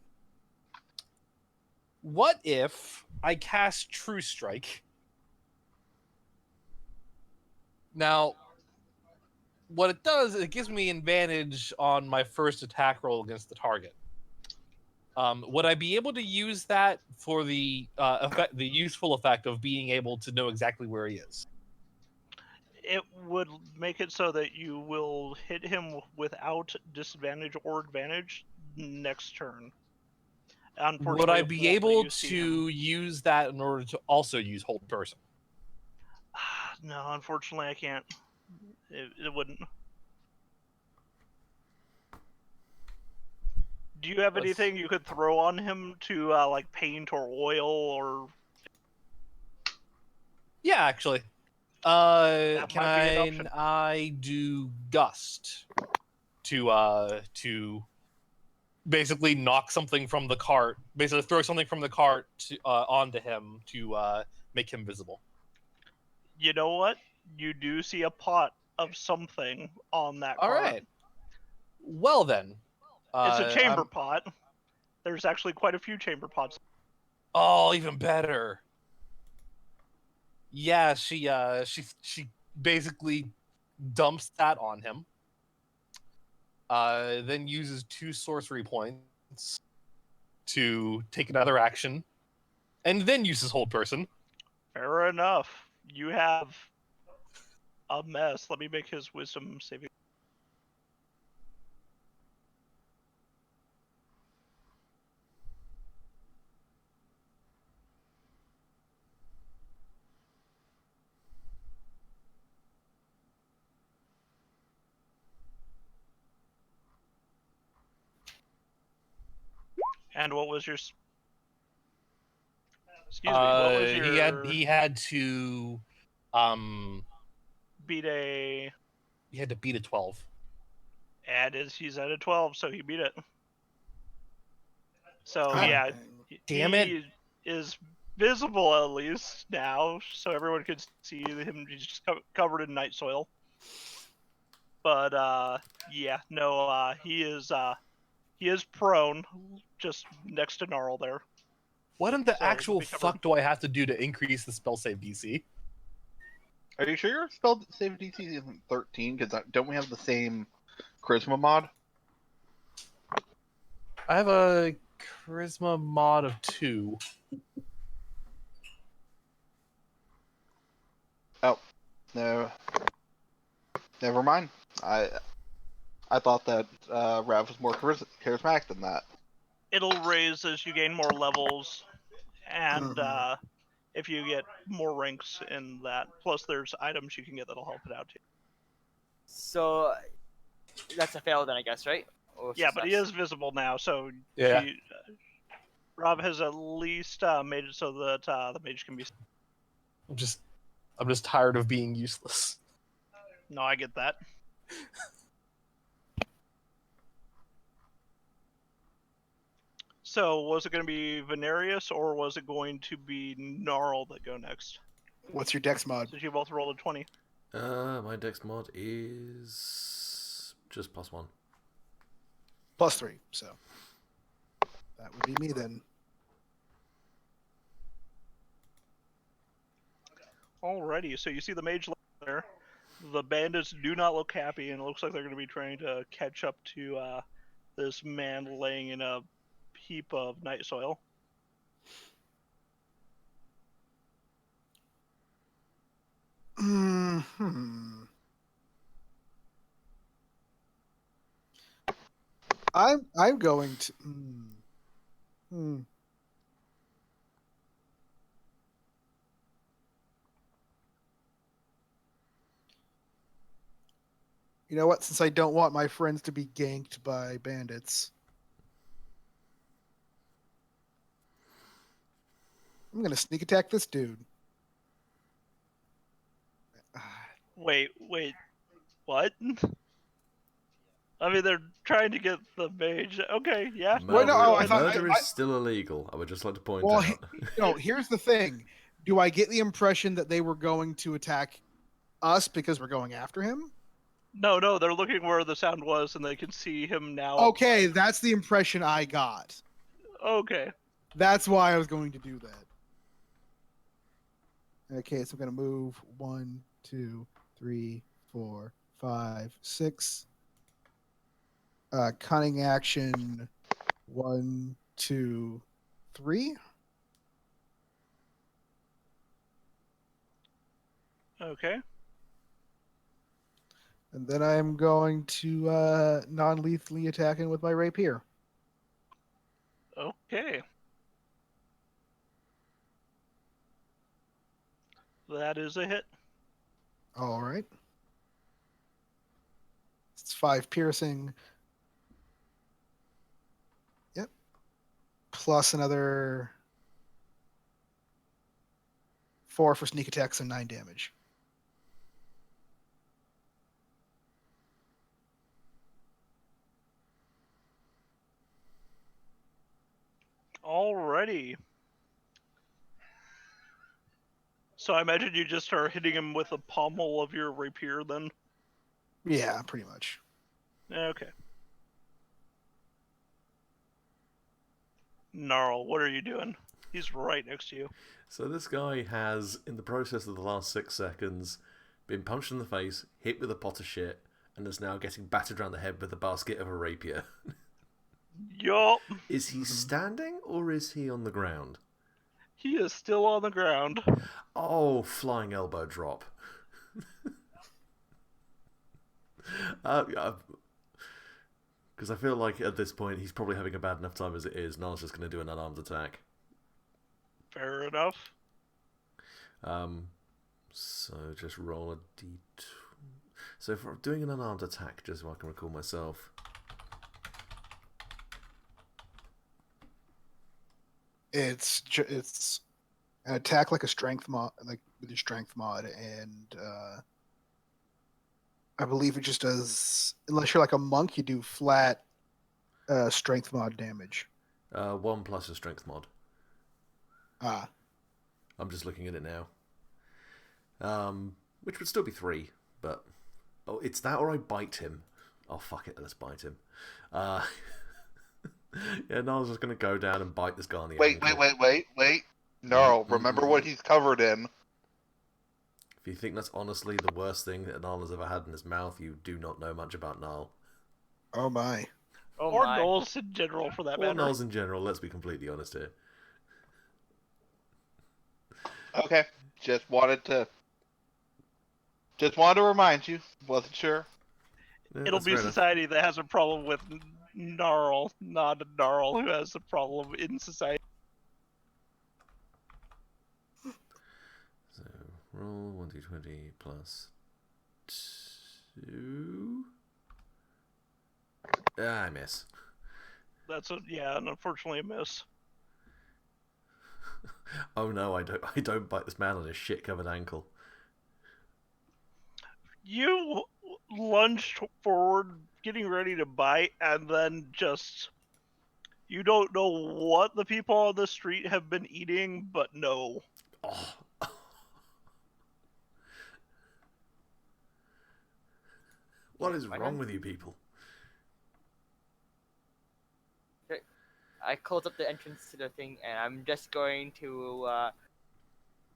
What if I cast True Strike? Now, what it does is it gives me advantage on my first attack roll against the target. Would I be able to use that for the effect, the useful effect of being able to know exactly where he is? It would make it so that you will hit him without disadvantage or advantage next turn. Unfortunately, Would I it be won't let able you see to use that in order to also use Hold Person? him. No, unfortunately, I can't. It wouldn't. Do you have Let's- anything you could throw on him to like paint or oil or? Yeah, actually. That Can might be an option. I do gust to basically knock something from the cart, basically throw something from the cart to, onto him to make him visible. You know what? You do see a pot of something on that All cart. right. Well then, It's a chamber I'm- pot. There's actually quite a few chamber pots. Oh, even better. Yeah, she basically dumps that on him. Then uses 2 sorcery points to take another action, and then uses hold person. Fair enough. You have a mess. Let me make his wisdom saving. And what was your? Excuse me. What was your? He had to um Beat a. he had to beat a 12. And he's at a 12, so he beat it. So God yeah, damn he it. is visible at least now, so everyone can see him. He's just covered in night soil. But yeah, no, he is prone, just next to Gnarl there. What in the So he'll actual be covered. fuck do I have to do to increase the spell save DC? Are you sure your spell save DC isn't 13? Because don't we have the same charisma mod? I have a charisma mod of 2. Oh, no. Never mind. I thought that Rav was more charismatic than that. It'll raise as you gain more levels, and Mhm. if you get more ranks in that. Plus, there's items you can get that'll help it out too. So that's a fail then, I guess, right? Or Yeah, but he success? is visible now, so Yeah. Rob has at least made it so that the mage can be. I'm just tired of being useless. No, I get that. So, was it going to be Venarius or was it going to be Gnarl that go next? What's your dex mod? Since you both rolled a 20. My dex mod is just +1. +3. So that would be me then. Alrighty, so you see the mage there. The bandits do not look happy, and it looks like they're going to be trying to catch up to this man laying in a heap of night soil. Hmm. I'm going to. Hmm. You know what? Since I don't want my friends to be ganked by bandits, I'm gonna sneak attack this dude. Wait, what? I mean, they're trying to get the mage. Okay, yeah. Well, no, Murder, I thought. murder is still illegal. I would just like to point Well, out. here's the thing. Do I get the impression that they were going to attack us because we're going after him? No, they're looking where the sound was, and they can see him now. Okay, that's the impression I got. Okay. That's why I was going to do that. Okay, so I'm gonna move 1, 2, 3, 4, 5, 6. Cunning action 1, 2, 3. Okay. And then I'm going to non-lethally attack him with my rapier. Okay. That is a hit. All right. It's 5 piercing. Yep. Plus another 4 for sneak attacks, and 9 damage. Alrighty. So I imagine you just start hitting him with the pommel of your rapier then? Yeah, pretty much. Okay. Gnarl, what are you doing? He's right next to you. So this guy has, in the process of the last 6 seconds, been punched in the face, hit with a pot of shit, and is now getting battered around the head with a basket of a rapier. Yup. Is he standing or is he on the ground? He is still on the ground. Oh, flying elbow drop. Because I feel like at this point he's probably having a bad enough time as it is. Niall's just going to do an unarmed attack. Fair enough. So just roll a d2. So if I'm doing an unarmed attack, just so I can recall myself. It's an attack like a strength mod, like with your strength mod, and I believe it just does. Unless you're like a monk, you do flat strength mod damage. 1 plus your strength mod. Ah, I'm just looking at it now. Which would still be 3, but oh, it's that or I bite him. Oh fuck it, let's bite him. Yeah, Niall's just gonna go down and bite this guy on the ankle. Wait. Gnarl, remember what he's covered in. If you think that's honestly the worst thing that Niall has ever had in his mouth, you do not know much about Niall. oh my. Oh Or my. Knowles in general, for that Or matter. Niall's in general, let's be completely honest here. Okay, just wanted to remind you. Wasn't sure. Yeah, It'll that's be fair enough. society that has a problem with Gnarl, not a Gnarl who has a problem in society. So, roll 1d20 plus 2. Ah, I miss. That's and unfortunately a miss. Oh no, I don't bite this man on his shit-covered ankle. You lunged forward, getting ready to bite, and then just... You don't know what the people on the street have been eating, but no. Oh. What is wrong with you people? I close up the entrance to the thing, and I'm just going to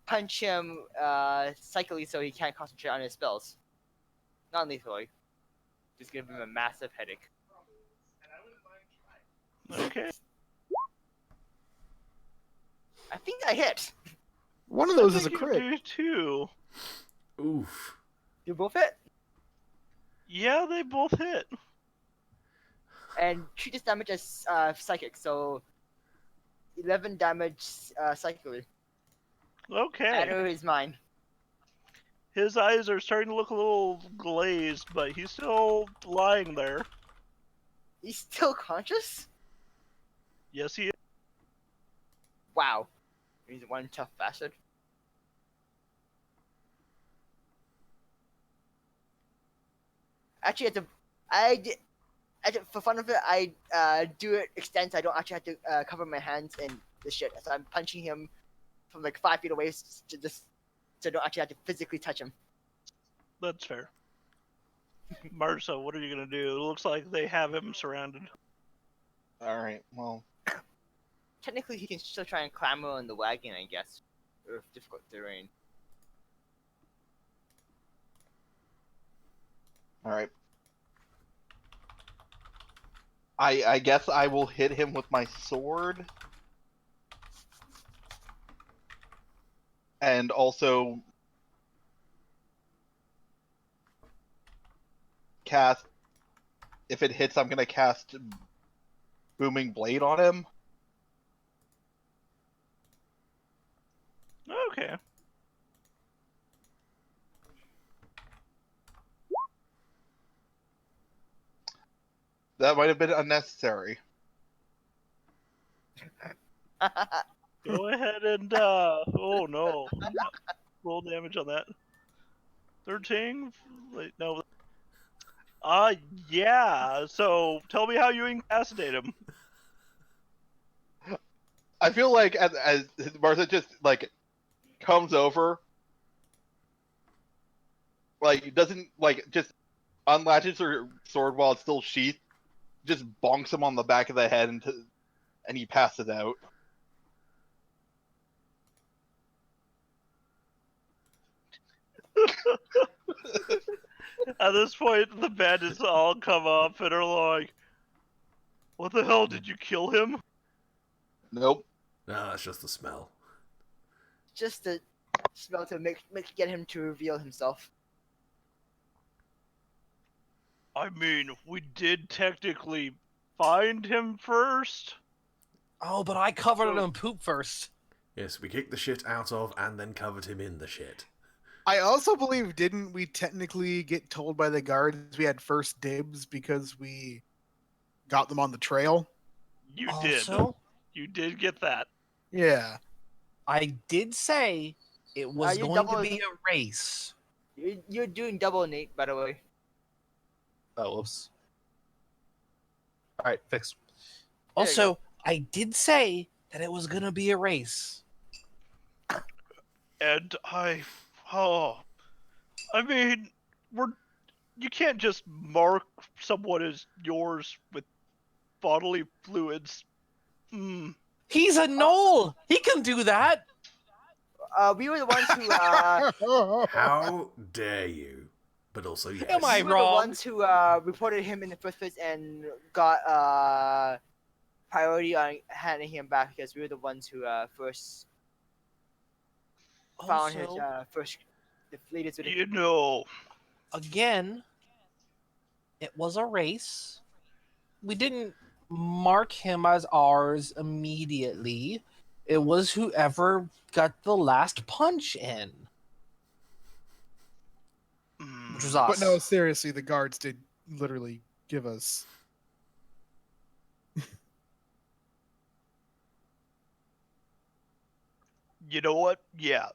punch him psychically so he can't concentrate on his spells. Not lethally. Just give him a massive headache. Okay. I think I hit. One of I those is a think you crit. do too. Oof. You both hit. Yeah, they both hit. And treat this damage as psychic, so 11 damage psychically. Okay. Matter is mine. His eyes are starting to look a little glazed, but he's still lying there. He's still conscious? Yes, he is. Wow. He's one tough bastard. Actually, for fun of it, I do it extends. I don't actually have to cover my hands in the shit. So I'm punching him from like 5 feet away, so I don't actually have to physically touch him. That's fair. Marsa, what are you gonna do? It looks like they have him surrounded. All right. Well, Technically, he can still try and clamber on the wagon, I guess, with difficult terrain. all right. I guess I will hit him with my sword. And also cast, if it hits, I'm going to cast Booming Blade on him. Okay. That might have been unnecessary. Go ahead and oh no, roll damage on that. 13. Wait, no. Yeah. So tell me how you incapacitate him. I feel like as Martha just like comes over, like doesn't like just unlatches her sword while it's still sheathed, just bonks him on the back of the head and he passes out. At this point, the bandits all come up and are like, "What the hell? Did you kill him?" Nope. No, that's just the smell. Just to smell to get him to reveal himself. I mean, we did technically find him first. Oh, but I covered it So- in poop first. Yes, we kicked the shit out of and then covered him in the shit. I also believe, didn't we technically get told by the guards we had first dibs because we got them on the trail? You Also, did. You did get that. Yeah. I did say it was you going to double- be a race. You're doing double, Nate, by the way. Oh, whoops. All right, fixed. There you Also, I did say that it was going to be a race. And I mean, you can't just mark someone as yours with bodily fluids. He's a knoll. He can do that. We were the ones who How dare you? But also, yes. Am I we were wrong? the ones who reported him in the first place and got priority on handing him back because we were the ones who first found his Also, first the latest with You know, again, it was a race. We didn't mark him as ours immediately. It was whoever got the last punch in, which was us. But no, seriously, the guards did literally give us. you know what? Yeah,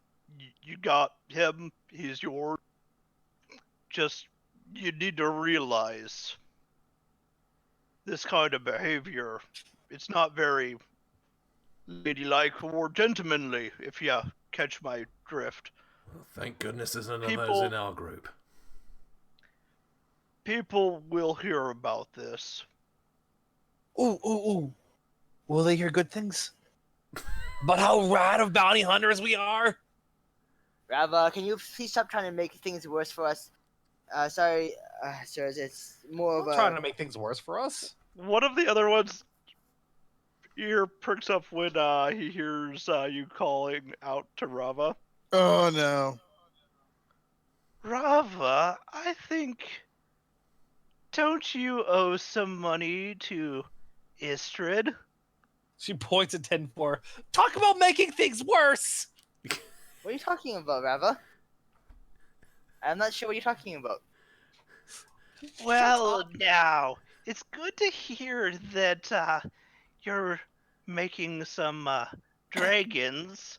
you got him. He's yours. Just, you need to realize this kind of behavior, it's not very ladylike or gentlemanly, if you catch my drift. Well, thank goodness there's none of those People- in our group. People will hear about this. Ooh, ooh, ooh. Will they hear good things? But how rad of bounty hunters we are! Rava, can you please stop trying to make things worse for us? Sorry, sirs, it's more of I'm a. trying to make things worse for us. One of the other ones ear perks up when he hears you calling out to Rava. Oh no. Rava, I think. Don't you owe some money to Istrid? She points at 10-4. Talk about making things worse! What are you talking about, Rava? I'm not sure what you're talking about. Well, now, it's good to hear that you're making some dragons.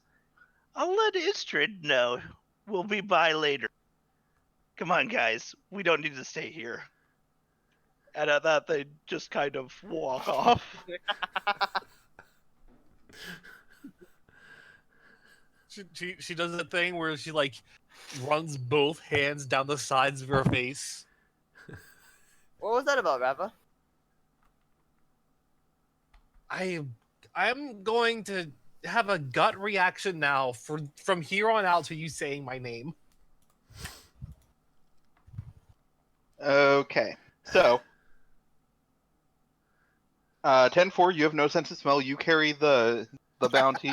I'll let Istrid know. We'll be by later. Come on, guys. We don't need to stay here. And at that, they just kind of walk off. She does that thing where she like runs both hands down the sides of her face. What was that about, Rava? I'm going to have a gut reaction now from here on out to you saying my name. Okay, so 10-4, you have no sense of smell. You carry the bounty.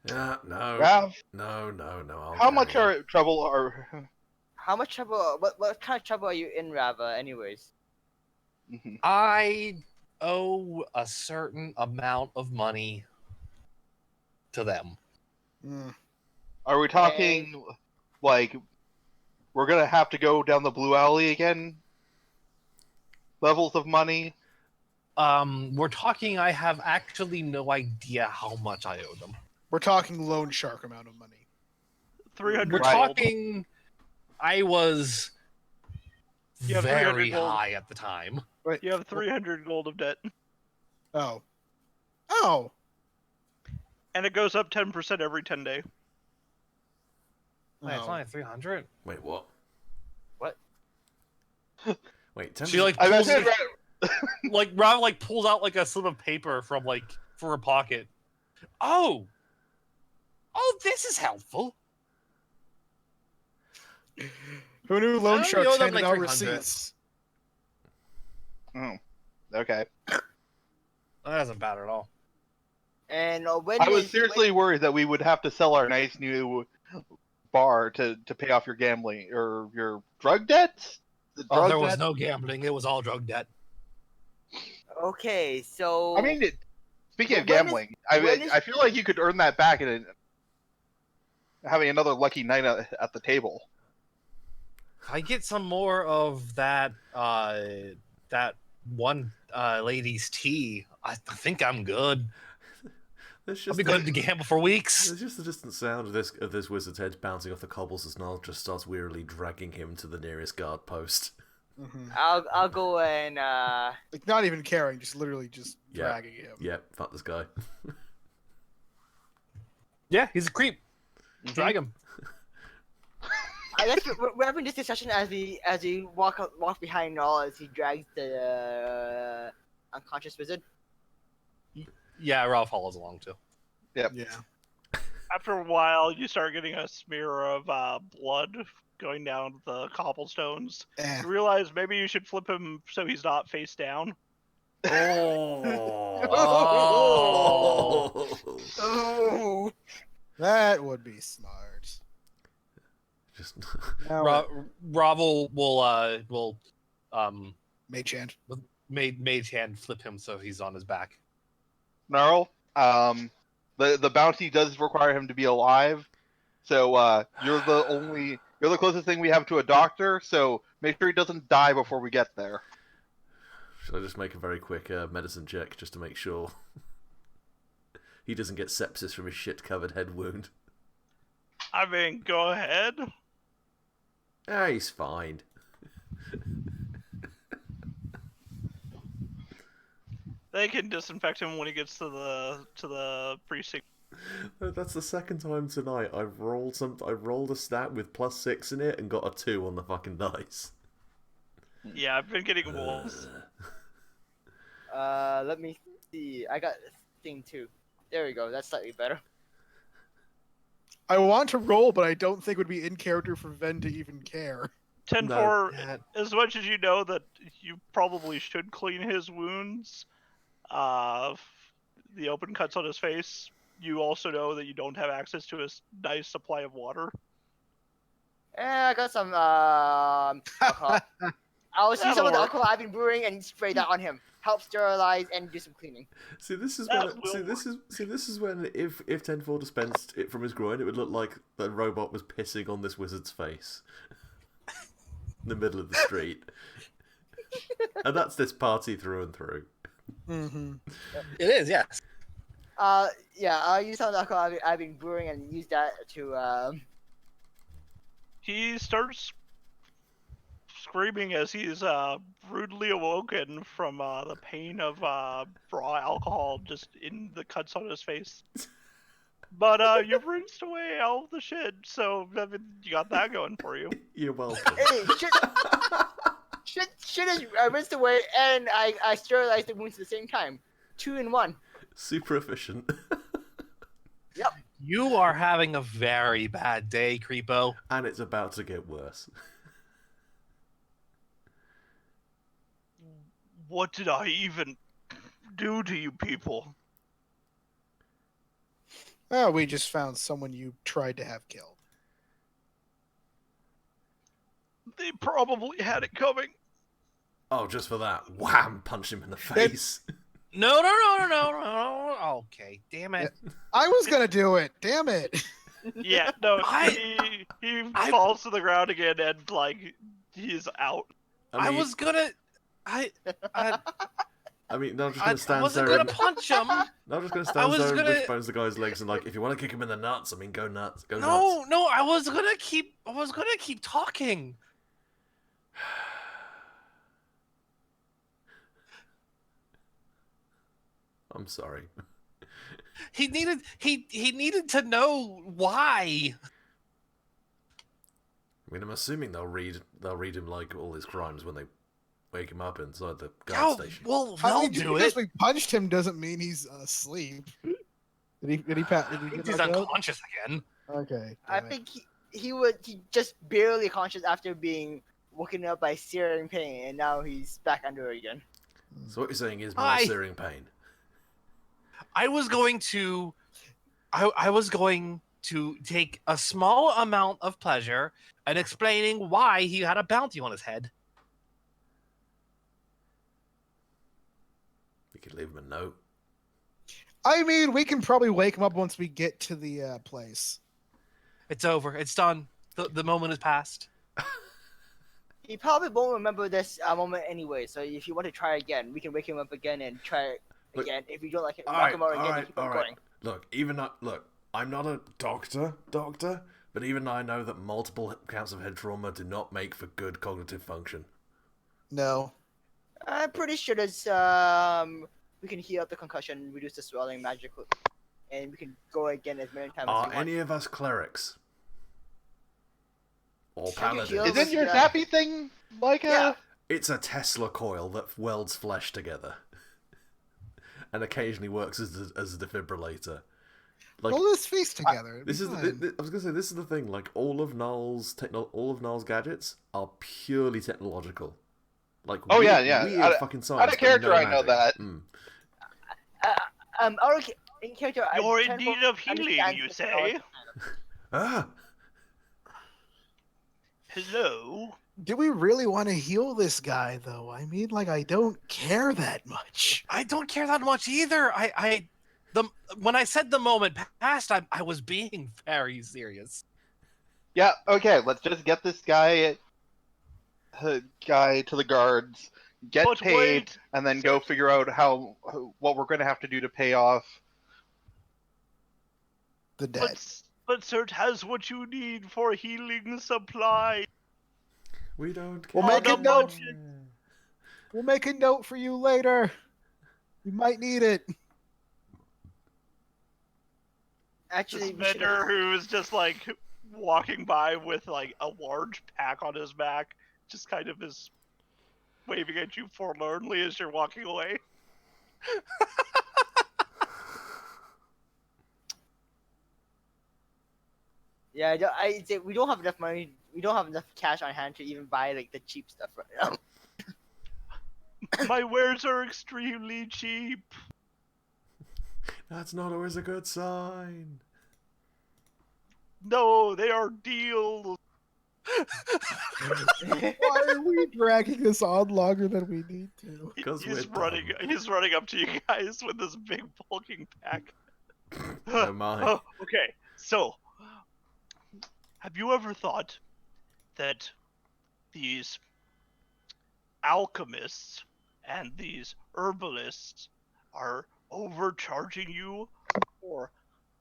Yeah, no. Rav, No. I'll how much carry it. trouble are? How much trouble? What kind of trouble are you in, Rava? Anyways, Mhm. I owe a certain amount of money to them. Mm. Are we talking like we're gonna have to go down the blue alley again? Levels of money? We're talking. I have actually no idea how much I owe them. We're talking loan shark amount of money. 300 We're gold. talking. I was You have 300 very gold. high at the time. Wait, You have 300 gold of debt, Oh. Oh. and it goes up 10% every 10 day. Wait, it's Oh. only 300. Wait, what? What? Wait, 10%. She like I pulls imagine like Rava like pulls out like a slip of paper from her pocket. Oh, this is helpful. Who knew loan I sharks only owe them, handed like, out 300. receipts? Oh, okay. That isn't bad at all. And when I was is- seriously worried that we would have to sell our nice new bar to pay off your gambling or your drug debts. The Oh, drug there was debt? no gambling. It was all drug debt. Okay, so I mean, speaking of When is- gambling, when is- I feel like you could earn that back in having another lucky night at the table. I get some more of that one lady's tea. I think I'm good. There's I'll just be good to gamble for weeks. There's just the distant sound of this wizard's head bouncing off the cobbles as Niall just starts wearily dragging him to the nearest guard post. Mhm. I'll go and Like, not even caring, just literally just Yeah. dragging him. Yep, fuck this guy. Yeah, he's a creep. Drag him. I guess we're having this discussion as we walk behind Noel as he drags the unconscious wizard. Yeah, Ralph follows along too. Yeah. After a while, you start getting a smear of blood going down the cobblestones. Eh. You realize maybe you should flip him so he's not face down. Oh. Oh. That would be smart. Just Now, Rob will Mage Hand. mage hand flip him so he's on his back. Gnarl, the bounty does require him to be alive, so you're the closest thing we have to a doctor. So make sure he doesn't die before we get there. should I just make a very quick medicine check just to make sure he doesn't get sepsis from his shit-covered head wound? I mean, go ahead. Ah, he's fine. They can disinfect him when he gets to the precinct. That's the second time tonight I've rolled a stat with +6 in it and got a 2 on the fucking dice. Yeah, I've been getting wolves. Let me see. I got a thing too. There we go. That's slightly better. I want to roll, but I don't think it would be in character for Ven to even care. 10-4, That- as much as you know that you probably should clean his wounds, the open cuts on his face, you also know that you don't have access to a nice supply of water. I got some alcohol. I'll see some of That'll the work. alcohol I've been brewing and spray that on him. Help sterilize and do some cleaning. See, this is That when. will This is when if 10-4 dispensed it from his groin, it would look like the robot was pissing on this wizard's face in the middle of the street, and that's this party through and through. Mm-hmm. It is, yes. Yeah, I'll use some of the alcohol I've been brewing and use that to He starts screaming as he's rudely awoken from the pain of raw alcohol just in the cuts on his face. But you've rinsed away all the shit, so I mean, you got that going for you. You're welcome. Hey, shit is rinsed away, and I sterilize the wounds at the same time. 2 in 1. Super efficient. You are having a very bad day, Creepo. And it's about to get worse. What did I even do to you people? Oh, we just found someone you tried to have killed. They probably had it coming. Oh, just for that. Wham! Punch him in the face. No. Okay, damn it. I was gonna do it. Damn it. Yeah, no, I- he falls to the ground again and like he's out. I mean, was gonna. I mean, not just I gonna stand wasn't there. gonna punch him. Not just gonna I stand was there and gonna. wishbones the guy's legs and like, if you want to kick him in the nuts, I mean, go nuts, go nuts. No, I was gonna keep talking. I'm sorry. He needed to know why. I mean, I'm assuming they'll read him like all his crimes when they wake him up inside the guard Oh, station. well, I they'll mean, just do because it. we punched him doesn't mean he's asleep. Did he get He's knocked out? unconscious again. Okay. I damn it. think he just barely conscious after being woken up by searing pain, and now he's back under again. So what you're saying is more I- searing pain. I was going to take a small amount of pleasure in explaining why he had a bounty on his head. You could leave him a note. I mean, we can probably wake him up once we get to the place. It's over. It's done. The moment has passed. He probably won't remember this moment anyway. So if you want to try again, we can wake him up again and try it Look, again. If you don't like it, all knock right, him out all again right, and keep on all right. going. Look, I'm not a doctor, but even I know that multiple counts of head trauma do not make for good cognitive function. No. I'm pretty sure there's we can heal up the concussion, reduce the swelling magically, and we can go again as many times as Are we want. any of us clerics? Or Can you heal paladins? us? Isn't your Yeah. zappy thing like Yeah. a? It's a Tesla coil that welds flesh together. And occasionally works as a defibrillator. Like, Hold his face together. this is I was gonna say, this is the thing. Like, all of Null's gadgets are purely technological. Like, Oh, weird, yeah. weird fucking science. Out of but character, no I know magic. that. Mm. In character, You're I in tend need to of healing, understand you the say? technology. Ah, Hello? Do we really want to heal this guy, though? I mean, like, I don't care that much. I don't care that much either. When I said the moment passed, I was being very serious. Yeah. Okay. Let's just get this guy to the guards, get But paid, wait, and then go figure out what we're going to have to do to pay off. The dead. but Cert has what you need for healing supply. we don't care. We'll make a the note. budget. We'll make a note for you later. You might need it. Actually, This we should vendor who's just like walking by with like a large pack on his back, just kind of is waving at you forlornly as you're walking away. Yeah, we don't have enough money. We don't have enough cash on hand to even buy like the cheap stuff right now. My wares are extremely cheap. That's not always a good sign. No, they are deals. Why are we dragging this on longer than we need to? Because He's we're running. dumb. He's running up to you guys with this big bulking pack. Oh my. Oh, okay, so have you ever thought that these alchemists and these herbalists are overcharging you for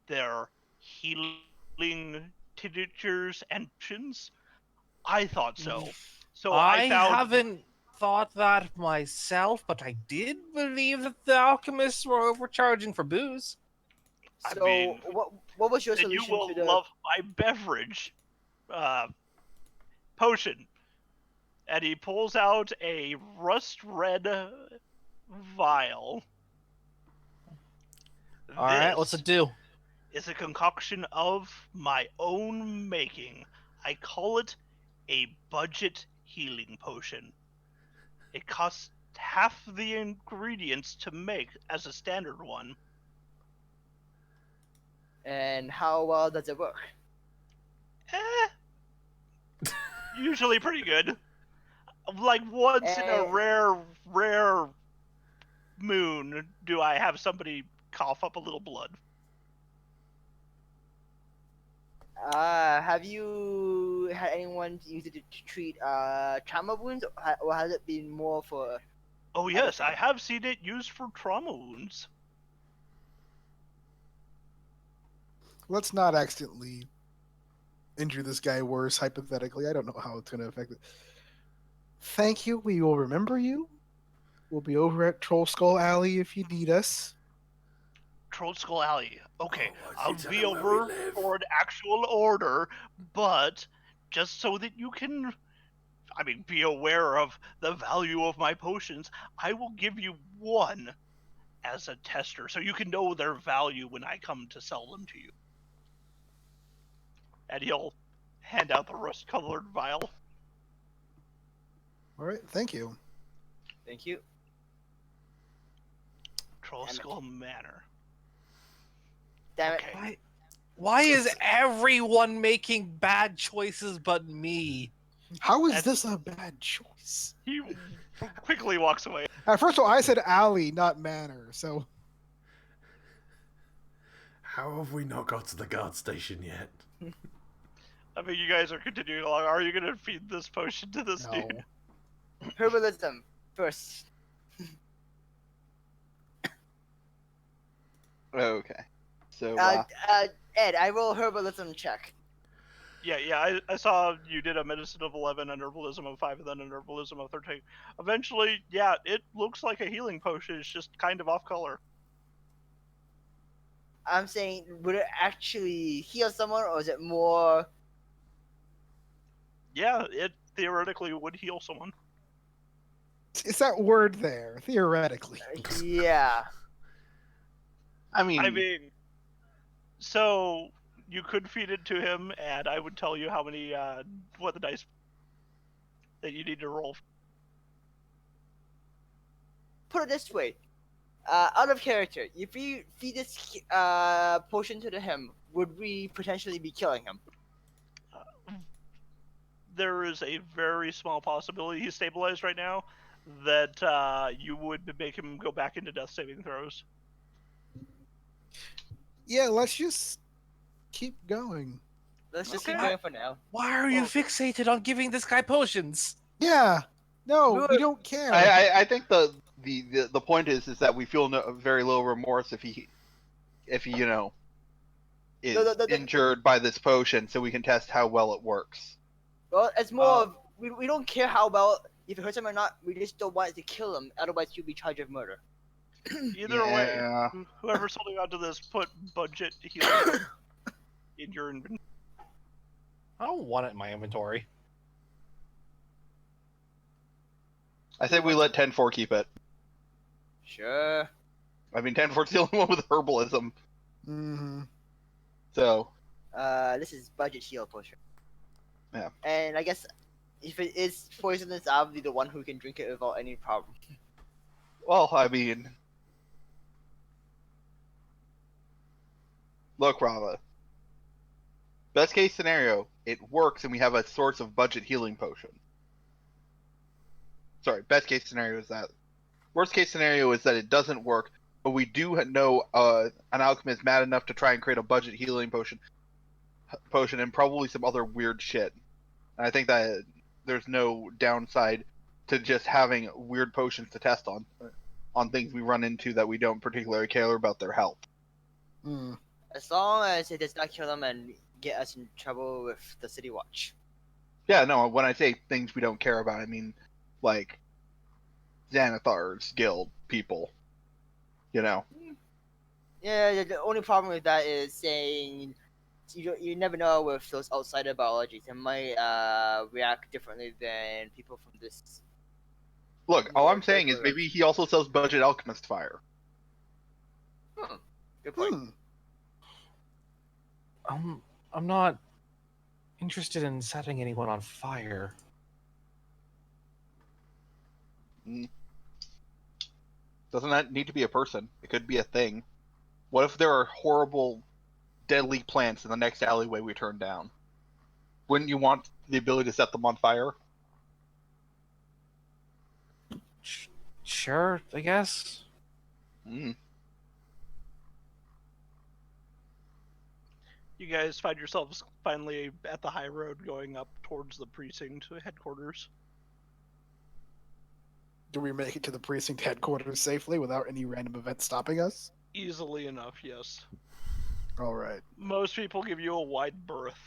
their healing tinctures and potions? I thought so. So I found haven't thought that myself, but I did believe that the alchemists were overcharging for booze. I So mean, what was your then you solution will to the? love my beverage potion. And he pulls out a rust red vial. All right, what's it do? Is a concoction of my own making. I call it a budget healing potion. It costs half the ingredients to make as a standard one. And how well does it work? Usually pretty good. Like once in a rare moon do I have somebody cough up a little blood. Have you had anyone use it to treat trauma wounds, or has it been more for Oh yes, I have seen it used for trauma wounds. Let's not accidentally injure this guy worse, hypothetically. I don't know how it's going to affect it. Thank you. We will remember you. We'll be over at Troll Skull Alley if you need us. Troll Skull Alley. Okay, Oh, why I'll don't you be tell them where we over live? for an actual order, but just so that you can, be aware of the value of my potions, I will give you one as a tester, so you can know their value when I come to sell them to you. And he'll hand out the rust-colored vial. All right. Thank you. Thank you. Troll Damn it. Skull Manor. Damn Okay. it. Why is everyone making bad choices but me? How is That's- this a bad choice? He quickly walks away. First of all, I said alley, not manor. So How have we not got to the guard station yet? You guys are continuing along. Are you going to feed this potion to this no. dude? Herbalism first. Okay. So Ed, I roll herbalism check. Yeah, I saw you did a medicine of 11, an herbalism of 5, and then an herbalism of 13. Eventually, yeah, it looks like a healing potion. It's just kind of off color. I'm saying, would it actually heal someone, or is it more? Yeah, it theoretically would heal someone. It's that word there, theoretically. Yeah. So you could feed it to him, and I would tell you how many, what the dice that you need to roll. Put it this way. Out of character, if we feed this potion to him, would we potentially be killing him? There is a very small possibility he's stabilized right now that you would make him go back into death saving throws. Yeah, let's just keep going. Let's just Okay. keep going for now. Why are you Well- fixated on giving this guy potions? Yeah. No, we Good. don't care. I think the point is that we feel very little remorse if he is injured by this potion, so we can test how well it works. Well, it's more of we don't care how well if it hurts him or not. We just don't want to kill him. Otherwise, he'll be charged with murder. Either way, Yeah. whoever's holding on to this, put budget healing in your inventory. I don't want it in my inventory. I say we let 10-4 keep it. Sure. 10-4's the only one with herbalism, Mm-hmm. so This is budget heal potion. Yeah. And I guess if it is poisonous, I'll be the one who can drink it without any problem. well, look, Rava. Best case scenario, it works and we have a source of budget healing potion. Sorry, best case scenario is that. Worst case scenario is that it doesn't work, but we do know an alchemist mad enough to try and create a budget healing potion and probably some other weird shit. And I think that there's no downside to just having weird potions to test on things we run into that we don't particularly care about their health. Mm. As long as it does not kill them and get us in trouble with the City Watch. Yeah, no, when I say things we don't care about, I mean like Xanathar's guild people. Yeah, the only problem with that is saying you never know with those outsider biologies. They might react differently than people from this. Look, all Yeah, I'm saying is regular. maybe he also sells budget alchemist fire. Good point. I'm not interested in setting anyone on fire. Doesn't that need to be a person? It could be a thing. What if there are horrible, deadly plants in the next alleyway we turn down? Wouldn't you want the ability to set them on fire? Sure, I guess. Mm. You guys find yourselves finally at the high road going up towards the precinct headquarters. Do we make it to the precinct headquarters safely without any random event stopping us? Easily enough, yes. All right. Most people give you a wide berth.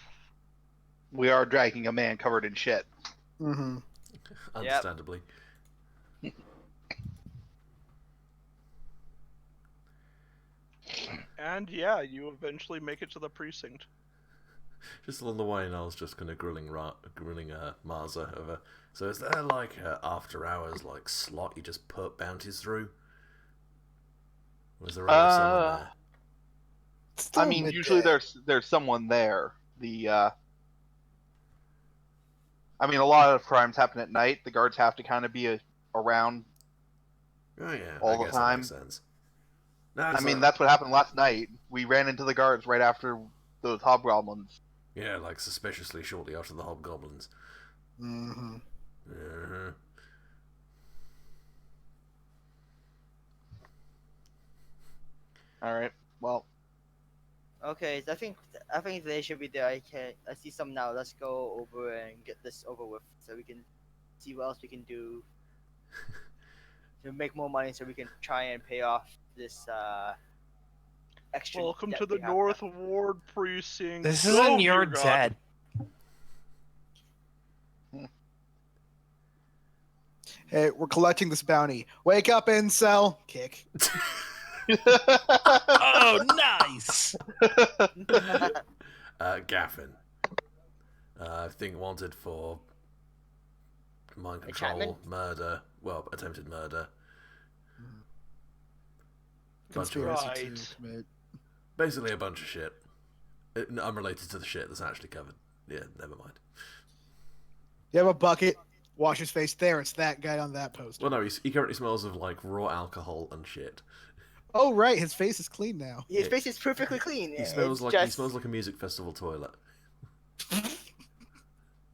We are dragging a man covered in shit. Mm-hmm. Understandably. And yeah, you eventually make it to the precinct. Just along the way, and I was just kind of grilling Marza over. So is there like a after hours like slot you just put bounties through? Or is there always someone there? Still I mean, midday. usually there's someone there. I mean, a lot of crimes happen at night. The guards have to kind of be around Oh yeah, all I the guess time. that makes sense. No, I it's mean, like- that's what happened last night. We ran into the guards right after those hobgoblins. yeah, like suspiciously shortly after the hobgoblins. Mm-hmm. Uh-huh. All right. Well, Okay, so I think they should be there. I see some now. Let's go over and get this over with, so we can see what else we can do to make more money, so we can try and pay off this extra. Welcome debt to the we have North now. Ward precinct. This Oh, isn't dear your God. dead. Hey, we're collecting this bounty. Wake up, incel! Kick. Oh, nice. Gaffin. I think wanted for mind control, Entrapment? murder, well, attempted murder. Bunch of, Conspiracy Right. to commit. basically a bunch of shit. Unrelated to the shit that's actually covered. Yeah, never mind. You have a bucket. Wash his face there. It's that guy on that poster. Well, no, he currently smells of like raw alcohol and shit. Oh right, his face is clean now. His Yeah. face is perfectly clean. He smells It's like just, he smells like a music festival toilet.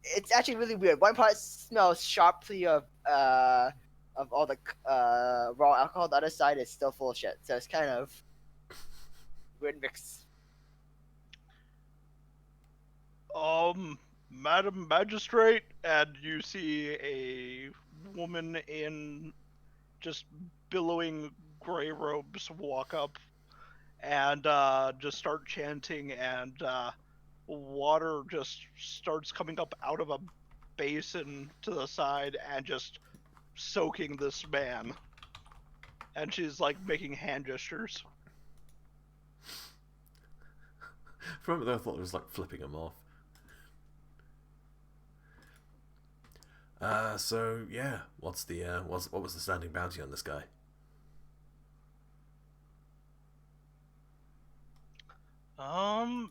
It's actually really weird. One part smells sharply of all the raw alcohol. The other side is still full of shit. So it's kind of weird mix. Madam Magistrate, and you see a woman in just billowing gray robes walk up and just start chanting, and water just starts coming up out of a basin to the side and just soaking this man. And she's like making hand gestures. For a moment, I thought it was like flipping him off. So yeah, what was the standing bounty on this guy?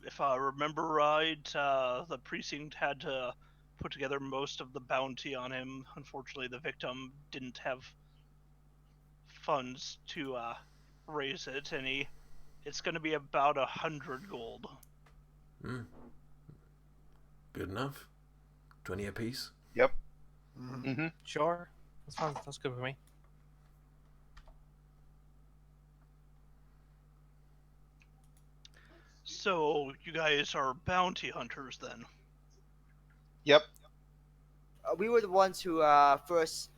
If I remember right, the precinct had to put together most of the bounty on him. Unfortunately, the victim didn't have funds to raise it, and it's going to be about 100 gold. Good enough. 20 apiece. Yep. Mhm. Mm-hmm. Sure. That's good for me. So you guys are bounty hunters then? Yep. We were the ones who first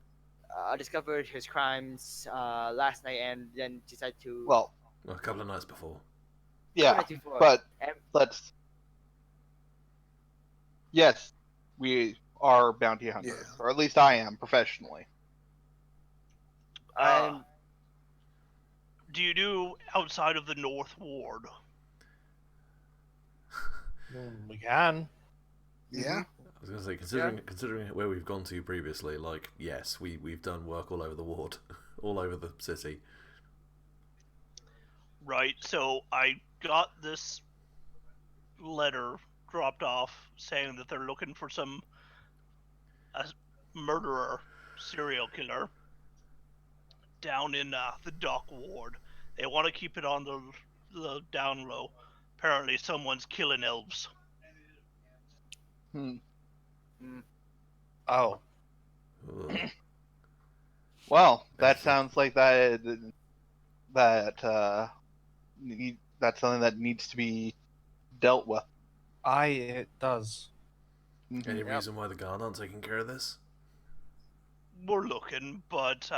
discovered his crimes last night, and then decided to. Well, Well, a couple of nights before. yeah, night before. but And- let's. Yes, we are bounty hunters, Yeah. or at least I am professionally. I'm Do you do outside of the North Ward? We can. Yeah. I was gonna say, considering where we've gone to previously, like yes, we've done work all over the ward, all over the city. Right, so I got this letter dropped off saying that they're looking for a murderer, serial killer, down in the dock ward. They want to keep it on the down low. Apparently someone's killing elves. Oh. Ugh. Well, that Basic. sounds like that's something that needs to be dealt with. It does. Mhm. Any Yep. reason why the guard aren't taking care of this? we're looking, but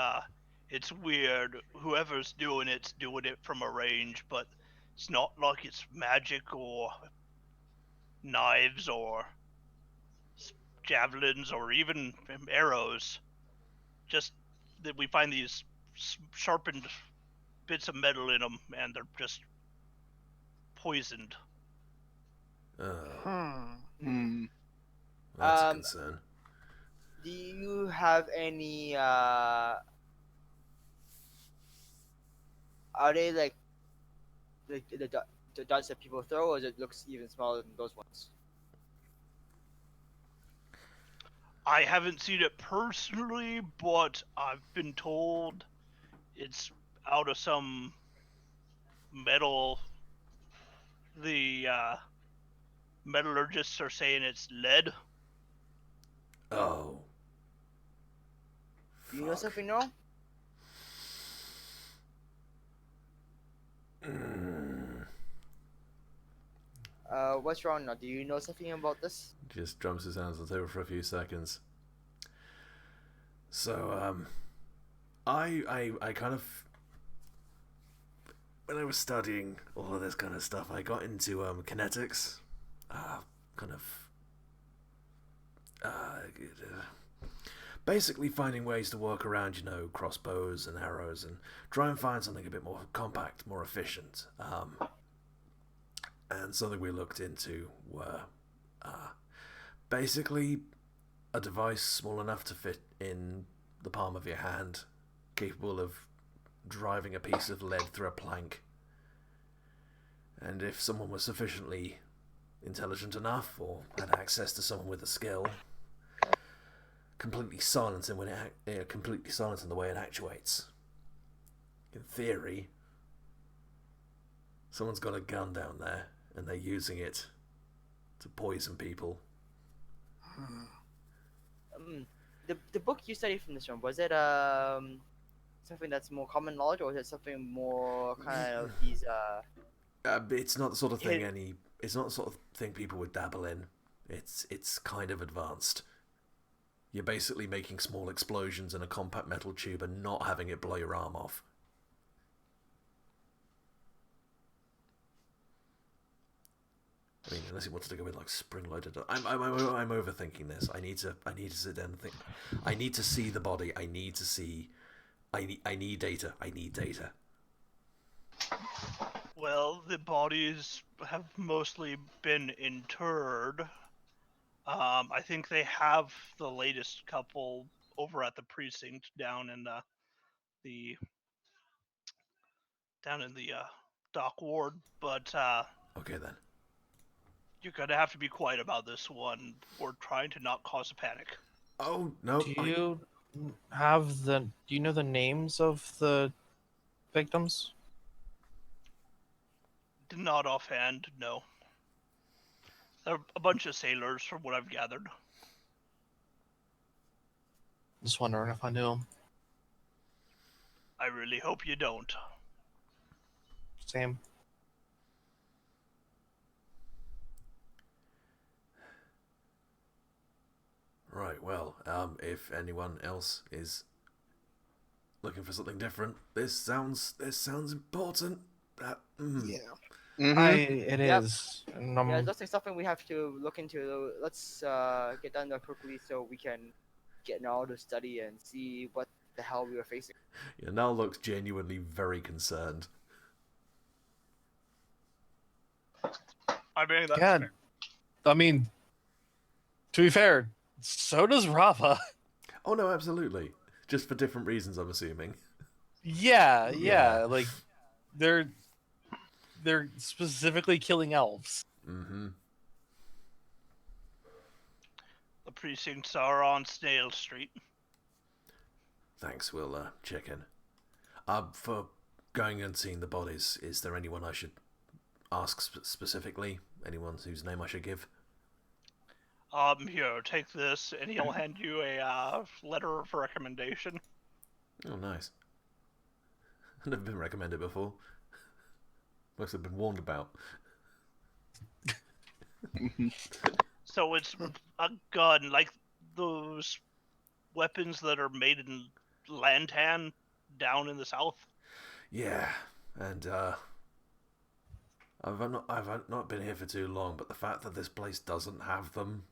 it's weird. Whoever's doing it's doing it from a range, but it's not like it's magic or knives or javelins or even arrows. Just that we find these sharpened bits of metal in them, and they're just poisoned. Oh, Hmm. that's a Um, concern. Do you have any? Are they like the darts that people throw, or does it looks even smaller than those ones? I haven't seen it personally, but I've been told it's out of some metal. The metallurgists are saying it's lead. Oh. Do you know Fuck. something? No. Mm. What's wrong now? Do you know something about this? Just drums his hands on the table for a few seconds. So, I kind of, when I was studying all of this kind of stuff, I got into kinetics, kind of, basically finding ways to work around, crossbows and arrows, and try and find something a bit more compact, more efficient. And something we looked into were basically a device small enough to fit in the palm of your hand, capable of driving a piece of lead through a plank. And if someone was sufficiently intelligent enough, or had access to someone with a skill, completely silent in the way it actuates. In theory, someone's got a gun down there, and they're using it to poison people. The book you studied from this one, was it something that's more common knowledge, or is it something more kind of these It's not the sort of thing hid- It's not the sort of thing people would dabble in. It's kind of advanced. You're basically making small explosions in a compact metal tube and not having it blow your arm off. I mean, unless he wanted to go with like spring-loaded. I'm overthinking this. I need to sit down and think. I need to see the body. I need data. I need data. Well, the bodies have mostly been interred. I think they have the latest couple over at the precinct down in the dock ward, but Okay then. you're gonna have to be quiet about this one. We're trying to not cause a panic. Oh no! Do you do you know the names of the victims? Not offhand, no. They're a bunch of sailors, from what I've gathered. Just wondering if I knew them. I really hope you don't. Same. Right. Well, if anyone else is looking for something different, this sounds important. Yeah. It Yep. is. And yeah, it looks like something we have to look into. Let's get done that quickly so we can get now to study and see what the hell we were facing. Yeah, Nal looks genuinely very concerned. I mean, that's Yeah. fair. I mean, to be fair, so does Rava. Oh no, absolutely. Just for different reasons, I'm assuming. Yeah, Yeah. like they're specifically killing elves. Mm-hmm. The precincts are on Snail Street. Thanks. We'll check in. For going and seeing the bodies, is there anyone I should ask specifically? Anyone whose name I should give? Here, take this, and he'll hand you a letter of recommendation. Oh, nice. I've never been recommended before. Must have been warned about. So it's a gun, like those weapons that are made in Lantan down in the south. Yeah, and I've not been here for too long, but the fact that this place doesn't have them,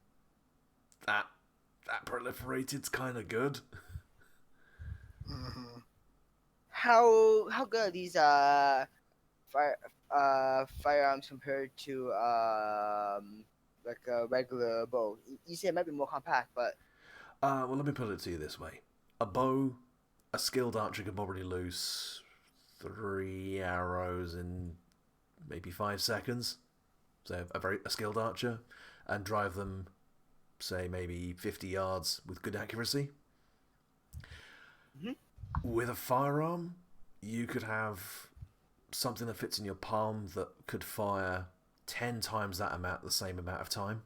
that proliferated's kind of good. Mhm. How good are these firearms compared to like a regular bow? You say it might be more compact, but Well, let me put it to you this way: a bow, a skilled archer can probably loose 3 arrows in maybe 5 seconds. So a skilled archer, and drive them, say maybe 50 yards with good accuracy. Mhm. With a firearm, you could have something that fits in your palm that could fire 10 times that amount the same amount of time,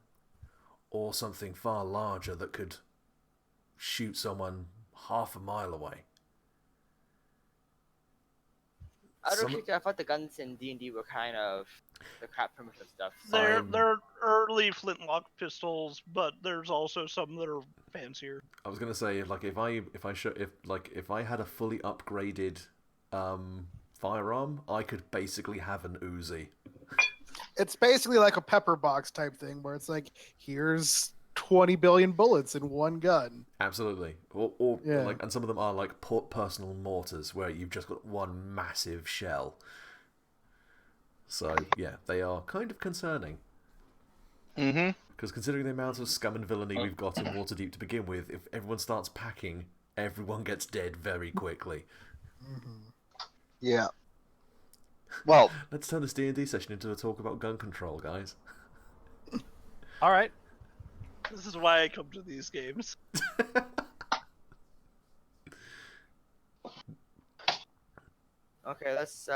or something far larger that could shoot someone half a mile away. I don't Some, think I thought the guns in D&D were kind of the crap primitive stuff. They're early flintlock pistols, but there's also some that are fancier. I was gonna say, like, if I had a fully upgraded firearm, I could basically have an Uzi. It's basically like a pepper box type thing where it's like, here's 20 billion bullets in one gun. Absolutely, or Yeah. like, and some of them are like personal mortars where you've just got one massive shell. So yeah, they are kind of concerning. Mm-hmm. Because considering the amount of scum and villainy we've got in Waterdeep to begin with, if everyone starts packing, everyone gets dead very quickly. Mhm. Yeah. Well, Let's turn this D&D session into a talk about gun control, guys. All right. This is why I come to these games. Okay, let's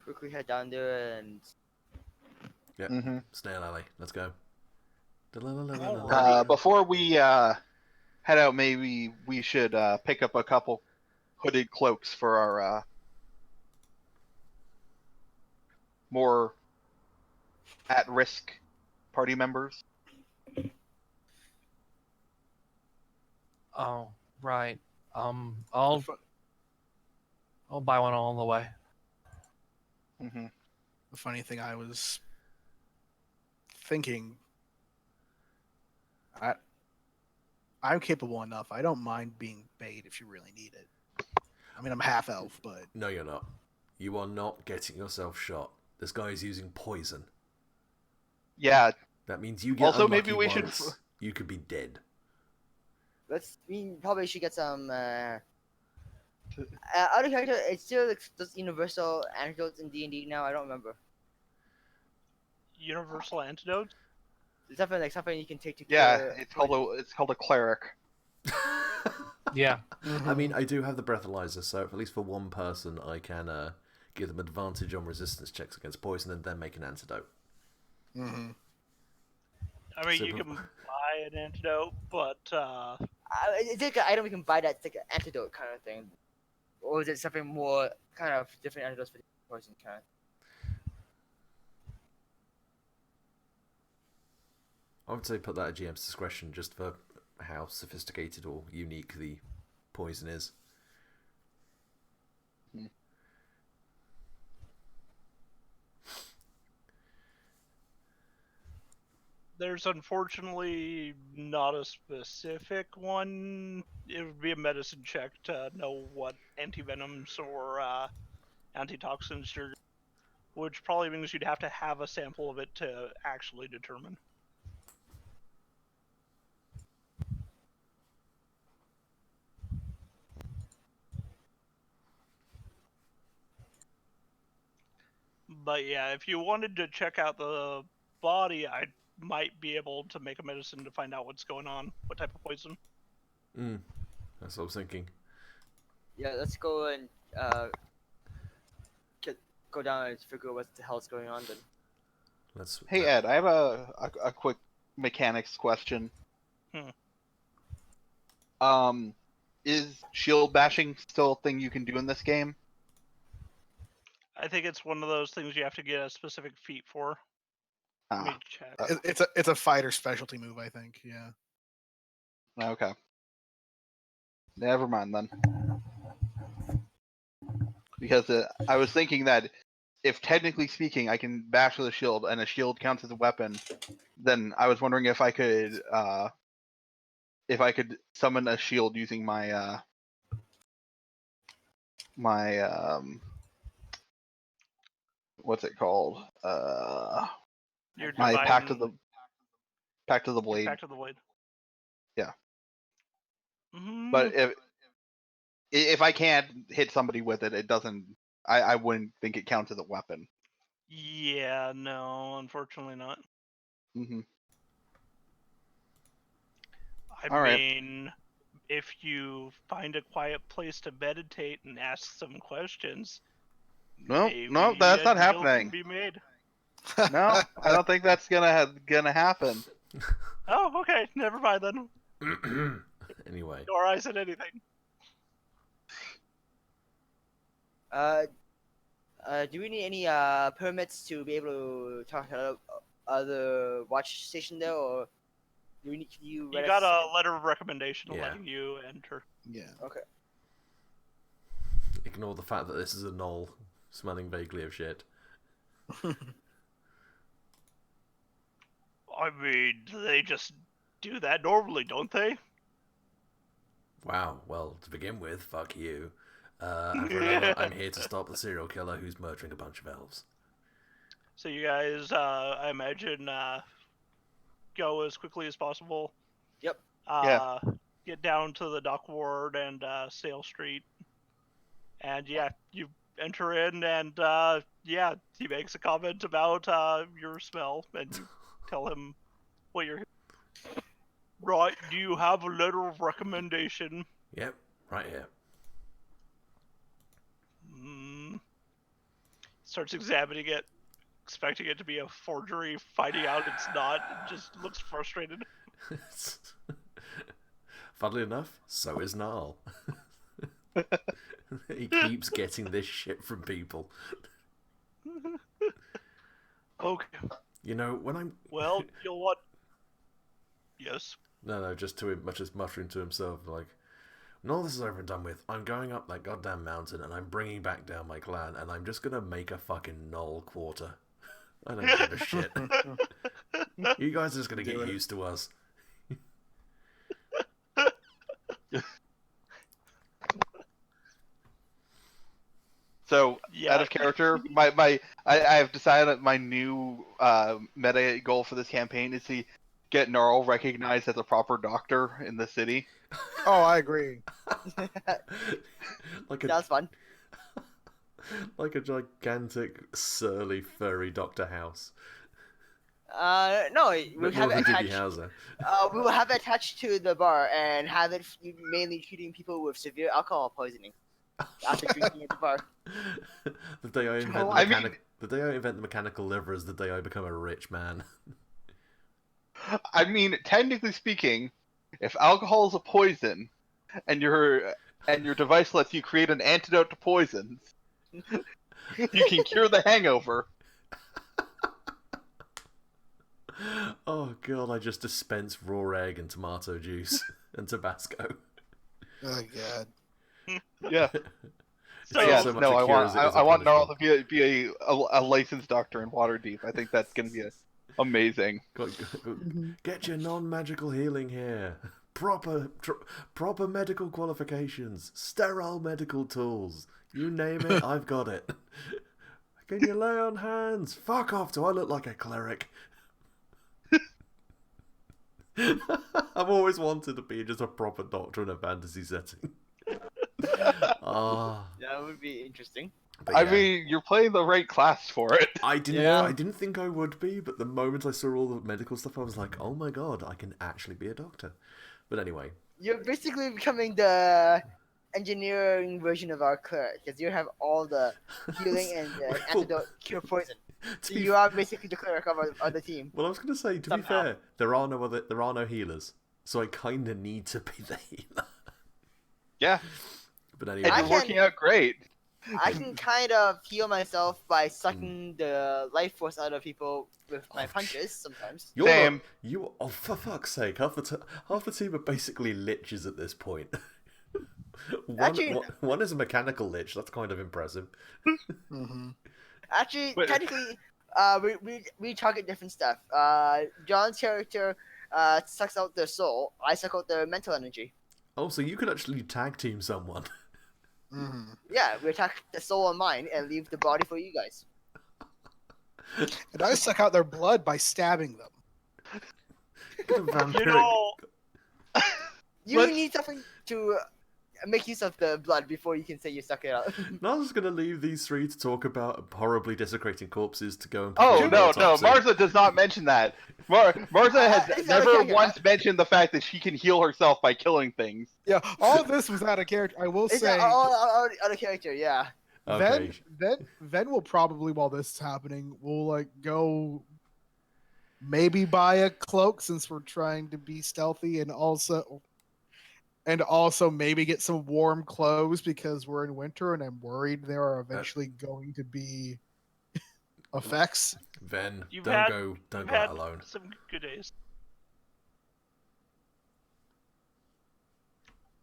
quickly head down there and Yep. mm-hmm. Snail Alley. Let's go. Alrighty. Before we head out, maybe we should pick up a couple hooded cloaks for our more at-risk party members. Oh, right. I'll buy one all the way. Mm-hmm. The funny thing I was thinking, I'm capable enough. I don't mind being bait if you really need it. I mean, I'm half elf, but No, you're not. You are not getting yourself shot. This guy is using poison. Yeah. That means you get Also, unlucky maybe we should. once, you could be dead. we probably should get some other character. It's still like those universal antidotes in D&D now. I don't remember. Universal antidote. It's definitely like something you can take to Yeah, cure. it's called a cleric. Yeah. I mean, I do have the breathalyzer, so at least for one person, I can give them advantage on resistance checks against poison and then make an antidote. mm-hmm. I mean, So you can buy an antidote, but It's like an item we can buy that's like an antidote kind of thing, or is it something more kind of different antidotes for the poison kind? I would say put that at GM's discretion, just for how sophisticated or unique the poison is. there's unfortunately not a specific one. It would be a medicine check to know what antivenoms or antitoxins you're, which probably means you'd have to have a sample of it to actually determine. But yeah, if you wanted to check out the body, I might be able to make a medicine to find out what's going on, what type of poison. That's what I was thinking. Yeah, let's go and go down and figure out what the hell's going on then. Let's. Hey Ed, I have a quick mechanics question. Is shield bashing still a thing you can do in this game? I think it's one of those things you have to get a specific feat for. Let me Ah, check. It's a fighter specialty move, I think. Yeah. okay. Never mind then. Because I was thinking that if technically speaking I can bash with a shield and a shield counts as a weapon, then I was wondering if I could summon a shield using my what's it called? Your My divine pact of the blade. Back to the blade. Yeah. Mm, But if I can't hit somebody with it, it doesn't. I wouldn't think it counts as a weapon. yeah, no, unfortunately not. Hmm. I All right. mean, if you find a quiet place to meditate and ask some questions, No, maybe that's a not deal can happening. be made. No, I don't think that's gonna happen. Oh, okay, never mind then. Anyway, Or I said anything. Do we need any permits to be able to talk to other watch station there, or do we need you? You got a letter of recommendation Yeah. letting you enter. Yeah. Okay. ignore the fact that this is a knoll smelling vaguely of shit. I mean, they just do that normally, don't they? Wow, well, to begin with, fuck you. And for another, I'm here to stop the serial killer who's murdering a bunch of elves. So you guys, I imagine, go as quickly as possible. Yep. Get down to the dock ward and Sail Street, and yeah, you enter in, and yeah, he makes a comment about your smell, and you tell him what you're. Right, do you have a letter of recommendation? Yep, right here. Starts examining it, expecting it to be a forgery, finding out it's not, and just looks frustrated. Funnily enough, so is Gnarl. He keeps getting this shit from people. Okay. You know, when I'm... Well, you'll want. Yes. No, just to him, just muttering to himself, like, when all this is over and done with, I'm going up that goddamn mountain and I'm bringing back down my clan and I'm just gonna make a fucking knoll quarter. I don't give a shit. You guys are just gonna get used to us. So Yeah. out of character, I have decided that my new meta goal for this campaign is to get Gnarl recognized as a proper doctor in the city. Oh, I agree. Like That's fun. like a gigantic, surly, furry Dr. House. No, we'll Bit have more it of a Doogie attached. Howser. We will have it attached to the bar and have it mainly treating people with severe alcohol poisoning after drinking at the bar. The day I invent Well, I mean- the day I invent the mechanical liver is the day I become a rich man. I mean, technically speaking, if alcohol is a poison, and your device lets you create an antidote to poisons, you can cure the hangover. Oh god, I just dispense raw egg and tomato juice and Tabasco. Oh god. Yeah. So, Yes, so much no, a I cure want as it is a I want Gnarl to punishment. be a licensed doctor in Waterdeep. I think that's gonna be amazing. Get your non-magical healing here. Proper medical qualifications. Sterile medical tools. You name it, I've got it. Can you lay on hands? Fuck off, do I look like a cleric? I've always wanted to be just a proper doctor in a fantasy setting. Ah. That would be interesting. But I yeah. mean, you're playing the right class for it. I didn't. Yeah. I didn't think I would be, but the moment I saw all the medical stuff, I was like, "Oh my god, I can actually be a doctor." But anyway, You're basically becoming the engineering version of our cleric, because you have all the healing and the Well, antidote cure poison. to So be you are basically the cleric of the team. well, I was going to say, to be Somehow. fair, there are no healers, so I kind of need to be the healer. Yeah, But anyway, and I you're can- working out great. I can kind of heal myself by sucking the life force out of people with my Oh, punches sometimes. You're Same. not. You. Oh, for fuck's sake! Half the team are basically liches at this point. Actually, one is a mechanical lich. That's kind of impressive. Hmm. actually, Wait. technically, we target different stuff. John's character sucks out their soul. I suck out their mental energy. Oh, so you could actually tag team someone. Hmm. Yeah, we attack the soul on mine and leave the body for you guys. And I suck out their blood by stabbing them. Get a vampiric. You know, You Let's- need something to make use of the blood before you can say you suck it out. Now I'm just gonna leave these three to talk about horribly desecrating corpses to go and Oh perform no, no, autopsy. Marza does not mention that. Marza has It's never okay, once mentioned the fact that she can heal herself by killing things. Yeah, all of this was out of character. I will It's say, all out of character, yeah. Okay. Ven will probably, while this is happening, will like go maybe buy a cloak since we're trying to be stealthy, and also maybe get some warm clothes because we're in winter and I'm worried there are eventually going to be effects. Ven, You've don't had- go you've out had alone. some good days.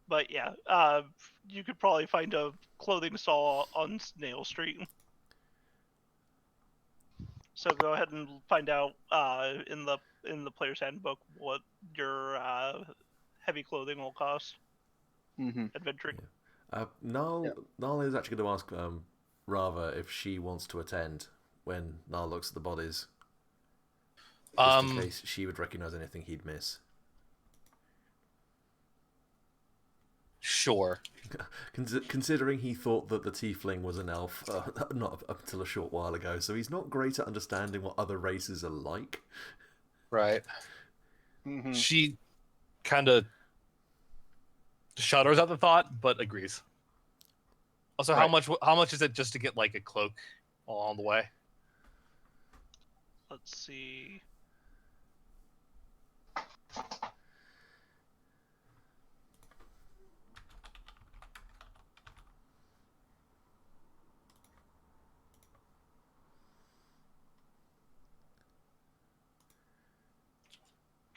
But yeah, you could probably find a clothing stall on Snail Street. So go ahead and find out in the player's handbook what your heavy clothing will cost. Mm-hmm. Adventuring. Nal is actually going to ask Rava if she wants to attend when Nal looks at the bodies, just in case she would recognize anything he'd miss. Sure. Considering he thought that the tiefling was an elf, not up until a short while ago, so he's not great at understanding what other races are like. Right. Mm-hmm. She kind of shudders at the thought, but agrees. Also, Right. how much is it just to get like a cloak along the way? Let's see.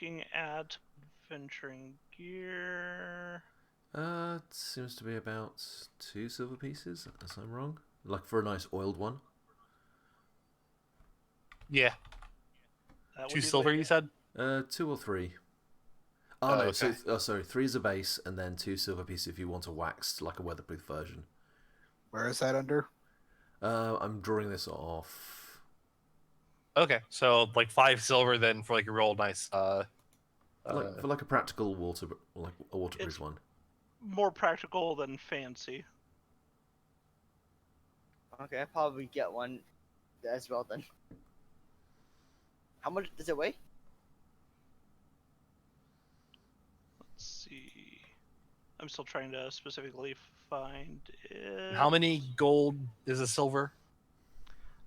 Looking at adventuring gear. It seems to be about 2 silver pieces, unless I'm wrong. Like for a nice oiled one. Yeah, That would 2 be the- silver. You said. 2 or 3. Oh Oh, no, okay. sorry, 3 is a base, and then 2 silver pieces if you want a waxed, like a weatherproof version. Where is that under? I'm drawing this off. Okay, so like 5 silver then for like a real nice. For like a practical like a waterproof It's- one. more practical than fancy. Okay, I'll probably get one as well then. How much does it weigh? Let's see. I'm still trying to specifically find it. How many gold is a silver?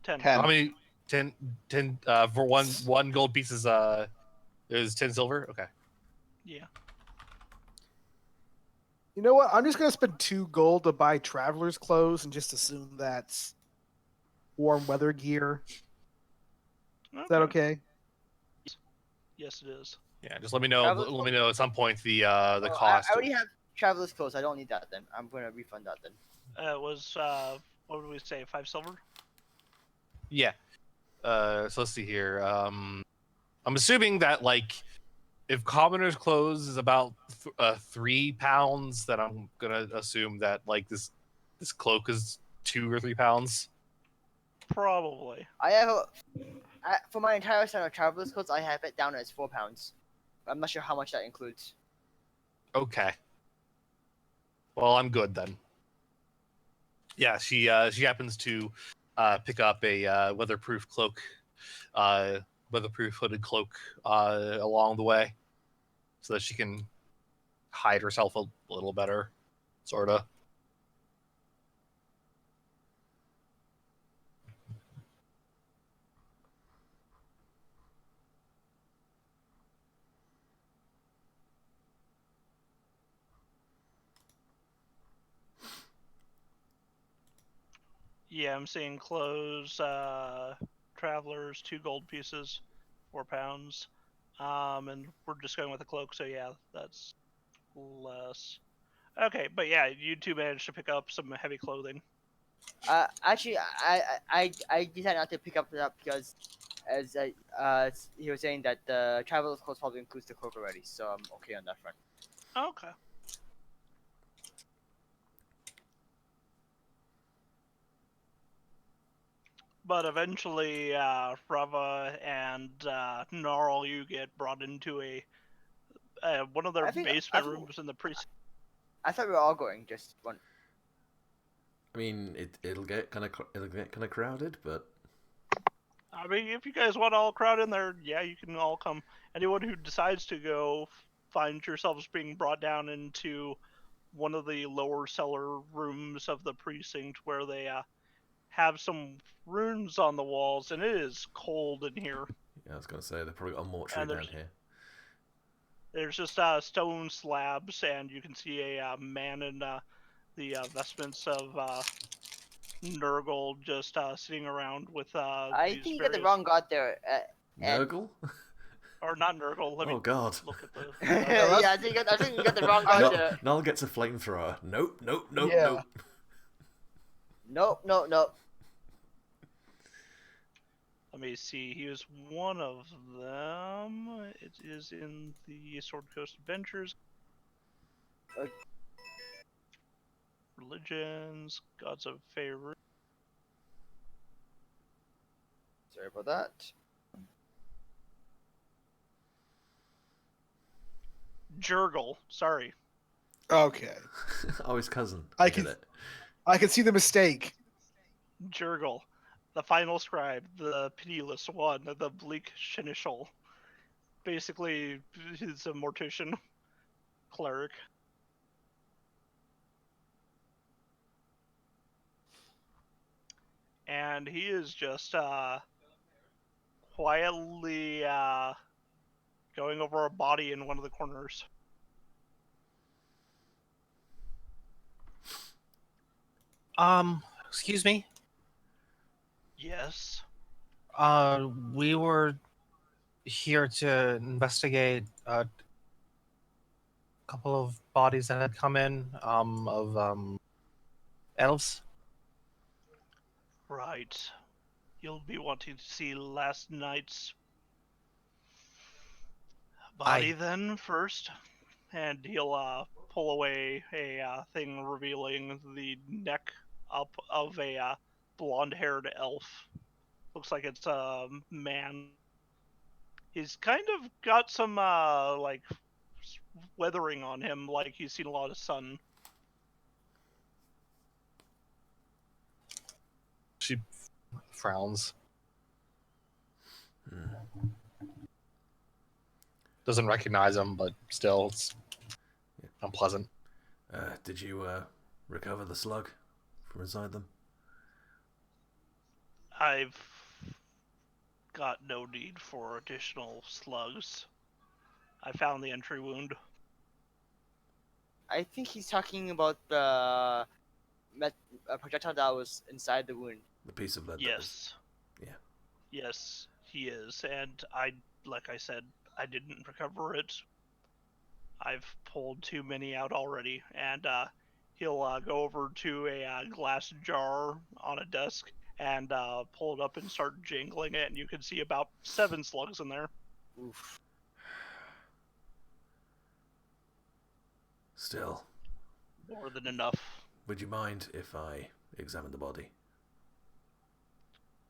10. 10. How many? 10 for one gold piece is 10 silver. Okay. Yeah. You know what? I'm just gonna spend 2 gold to buy traveler's clothes and just assume that's warm weather gear. Is that okay? Yes, it is. Yeah, just let me know. Travelers Let me know at some point the Oh, cost. I already have traveler's clothes. I don't need that then. I'm gonna refund that then. It was, what did we say, 5 silver? Yeah. So let's see here. I'm assuming that like if commoner's clothes is about 3 pounds, then I'm gonna assume that like this cloak is 2 or 3 pounds. Probably. I have for my entire set of traveler's clothes, I have it down as 4 pounds. I'm not sure how much that includes. Okay. Well, I'm good then. Yeah, she happens to pick up a weatherproof cloak, weatherproof hooded cloak along the way, so that she can hide herself a little better, sorta. Yeah, I'm seeing clothes, travelers, 2 gold pieces, 4 pounds. And we're just going with a cloak, so yeah, that's less. Okay, but yeah, you two managed to pick up some heavy clothing. Actually, I decided not to pick up that because, as he was saying that the traveler's clothes probably includes the cloak already, so I'm okay on that front. Okay. But eventually, Rava and Gnarl, you get brought into one of their I think basement rooms in the precinct. I thought we were all going just one. I mean, it'll get kind of crowded, but I mean, if you guys want to all crowd in there, yeah, you can all come. Anyone who decides to go, find yourselves being brought down into one of the lower cellar rooms of the precinct where they have some runes on the walls, and it is cold in here. yeah, I was gonna say they've probably got a mortuary And down here. there's just stone slabs, and you can see a man in the vestments of Nurgle just sitting around with I these think you got the various, wrong god there. And Nurgle? or not Nurgle. Let me Oh God! look at the. yeah, I think you got the wrong god there. Null gets a flamethrower. Nope, nope, nope, Yeah. nope. Nope. Let me see. He was one of them. It is in the Sword Coast Adventures. Uh, Religions, gods of favor. Sorry about that. Jurgle. Sorry. Okay. Oh, his cousin. I get can- it. I can see the mistake. Jurgle. The final scribe, the pitiless one, the bleak seneschal. Basically, he's a mortician cleric. And he is just quietly going over a body in one of the corners. Excuse me. Yes. We were here to investigate a couple of bodies that had come in, of elves. Right. You'll be wanting to see last night's body then first. And he'll pull away a thing revealing the neck up of a blonde-haired elf. Looks like it's a man. He's kind of got some like weathering on him, like he's seen a lot of sun. She frowns. Doesn't recognize him, but still, it's unpleasant. Did you recover the slug from inside them? I've got no need for additional slugs. I found the entry wound. I think he's talking about the projectile that was inside the wound. The piece of lead. Yes. Yeah. Yes, he is, and like I said, I didn't recover it. I've pulled too many out already, and he'll go over to a glass jar on a desk and pull it up and start jingling it, and you can see about 7 slugs in there. Oof. Still, More than enough. would you mind if I examined the body?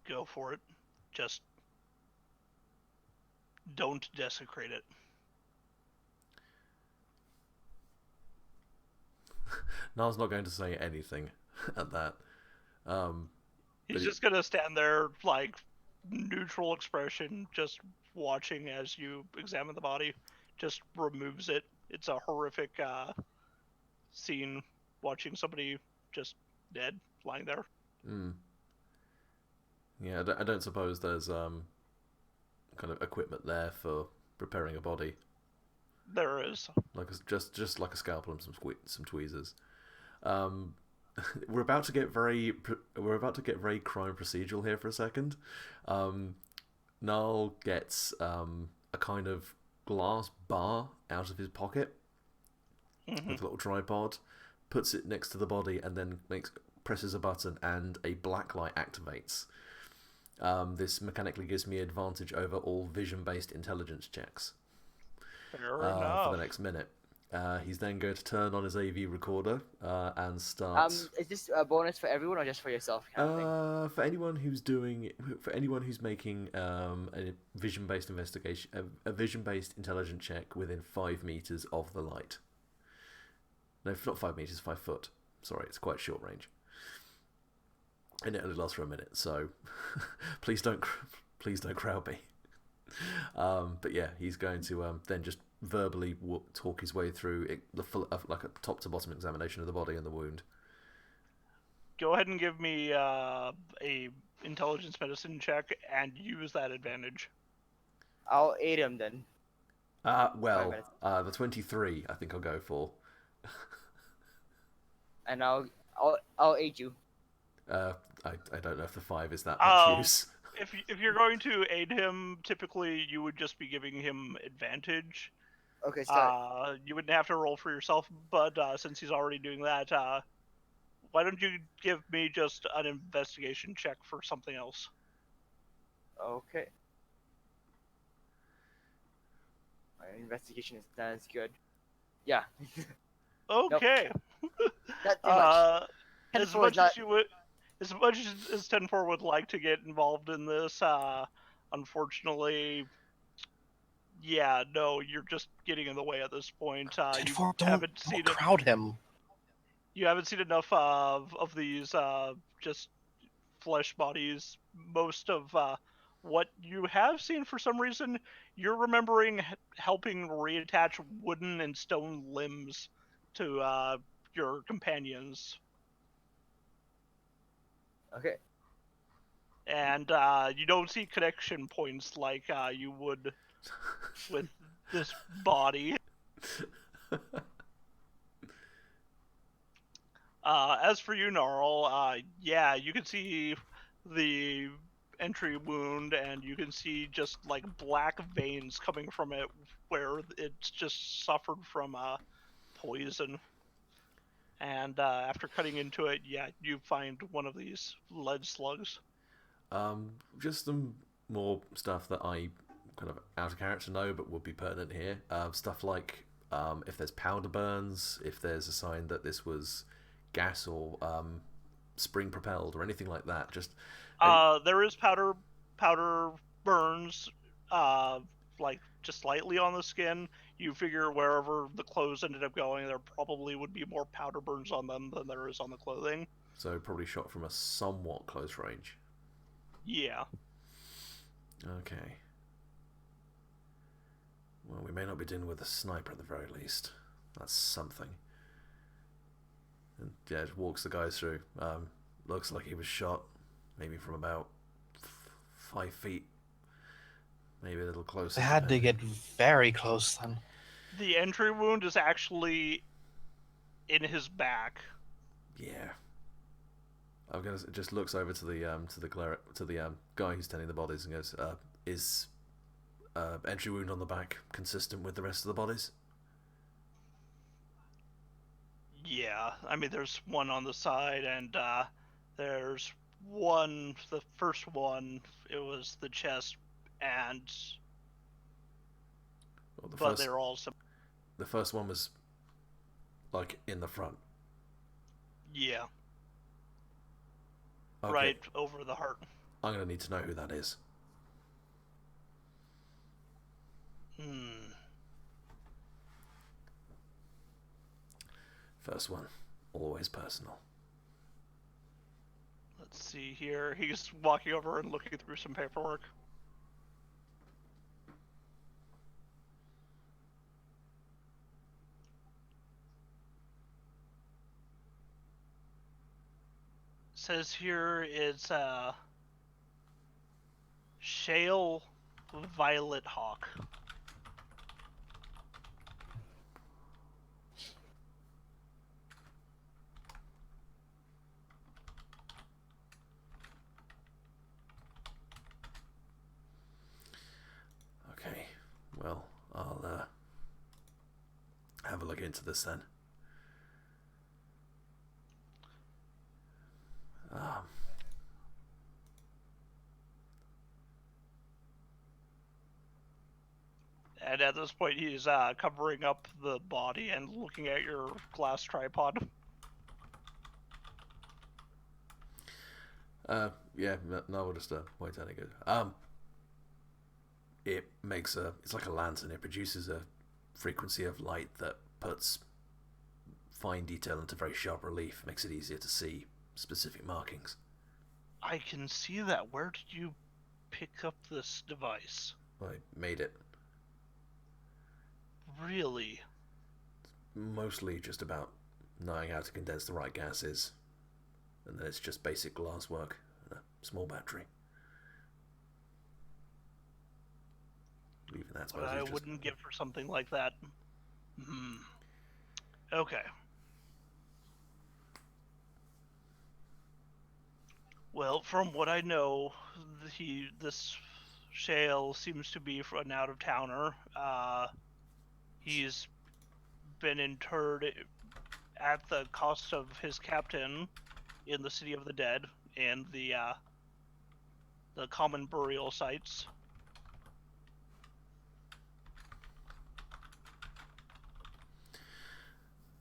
Go for it. Just don't desecrate it. Niall's not going to say anything at that. He's But just gonna stand there, like, neutral expression, just watching as you examine the body. Just removes it. It's a horrific scene, watching somebody just dead, lying there. Yeah, I don't suppose there's kind of equipment there for preparing a body, There is. like just like a scalpel and some tweezers. we're about to get very crime procedural here for a second. Niall gets a kind of glass bar out of his pocket with a little tripod, puts it next to the body, and then presses a button, and a black light activates. This mechanically gives me advantage over all vision-based intelligence checks Fair for enough. the next minute. He's then going to turn on his AV recorder and start. Is this a bonus for everyone or just for yourself? Kind of thing? For anyone who's making a vision-based investigation, a vision-based intelligence check within 5 meters of the light. No, not 5 meters, 5 foot. Sorry, it's quite short range, and it only lasts for a minute. So please don't crowd me. But yeah, he's going to then just verbally talk his way through the full, like a top to bottom examination of the body and the wound. Go ahead and give me a intelligence medicine check and use that advantage. I'll aid him then. The 23, I think I'll go for. And I'll aid you. I don't know if the 5 is that much use. If you're going to aid him, typically you would just be giving him advantage. Okay, start. You wouldn't have to roll for yourself, but since he's already doing that, why don't you give me just an investigation check for something else? Okay. My investigation is not as good. Yeah. Okay. Not too much. As 10-4 much is not- as you would, as much as 10-4 would like to get involved in this, unfortunately, yeah, no, you're just getting in the way at this point. You haven't seen it. crowd him. You haven't seen enough of these just flesh bodies. Most of what you have seen, for some reason, you're remembering helping reattach wooden and stone limbs to your companions. Okay. And you don't see connection points like you would with this body. As for you, Gnarl, yeah, you can see the entry wound, and you can see just like black veins coming from it where it's just suffered from poison. And after cutting into it, yeah, you find one of these lead slugs. Just some more stuff that I kind of out of character know but would be pertinent here. Stuff like if there's powder burns, if there's a sign that this was gas or spring propelled or anything like that. Just there is powder burns, like just slightly on the skin. You figure wherever the clothes ended up going, there probably would be more powder burns on them than there is on the clothing. So probably shot from a somewhat close range. Yeah. Okay. Well, we may not be dealing with a sniper at the very least. That's something. And yeah, it walks the guys through. Looks like he was shot, maybe from about 5 feet, maybe a little closer. They had to get very close then. The entry wound is actually in his back. Yeah. I'm gonna just looks over to the guy who's tending the bodies and goes, "Is entry wound on the back consistent with the rest of the bodies?" Yeah, I mean, there's one on the side, and there's one. The first one, it was the chest, and Well, they're all the first one was like in the front. Yeah. Okay. Right over the heart. I'm gonna need to know who that is. First one, always personal. Let's see here. He's walking over and looking through some paperwork. Says here it's Shale Violet Hawk. have a look into this then. Um, And at this point, he's covering up the body and looking at your glass tripod. Yeah, no, we'll just point out it good. It makes it's like a lantern. It produces a frequency of light that puts fine detail into very sharp relief, makes it easier to see specific markings. I can see that. Where did you pick up this device? I made it Really? mostly just about knowing how to condense the right gases, and then it's just basic glass work and a small battery. Even that's What I wouldn't give for something like that. Okay. Well, from what I know, this Shale seems to be an out-of-towner. He's been interred at the cost of his captain in the City of the Dead and the common burial sites.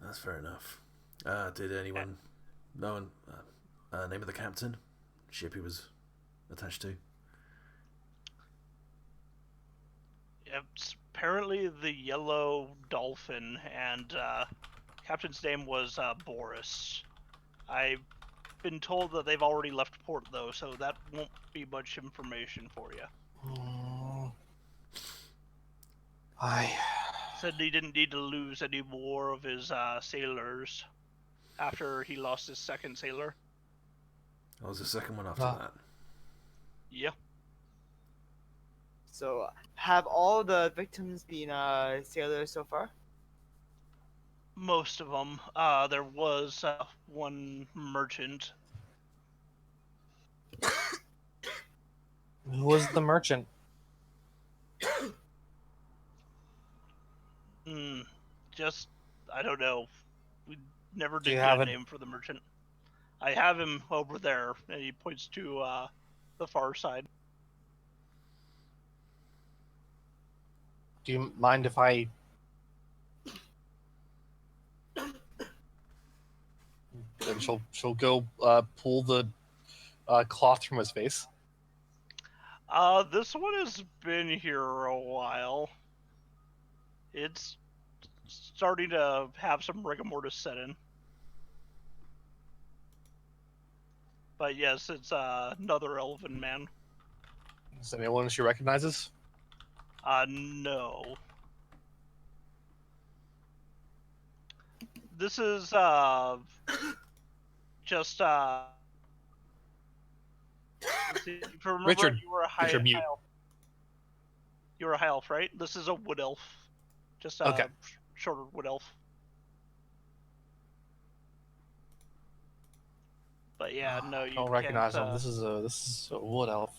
That's fair enough. Did anyone know name of the captain? Ship he was attached to? It's apparently the Yellow Dolphin, and captain's name was Boris. I've been told that they've already left port, though, so that won't be much information for you. I Said he didn't need to lose any more of his sailors after he lost his second sailor. I was the second one after that. Yeah. So, have all the victims been sailors so far? Most of them. There was one merchant. Who was the merchant? Just, I don't know. We never Do did you get have a a- name for the merchant. I have him over there, and he points to the far side. Do you mind if I? And she'll go pull the cloth from his face. This one has been here a while. It's starting to have some rigor mortis set in. But yes, it's another elven man. Is there anyone she recognizes? No. This is just if you remember, Richard, you were a high mute. elf. You were a high elf, right? This is a wood elf. Just a Okay. shorter wood elf. But yeah, no, you I don't recognize can't, him. This is a wood elf.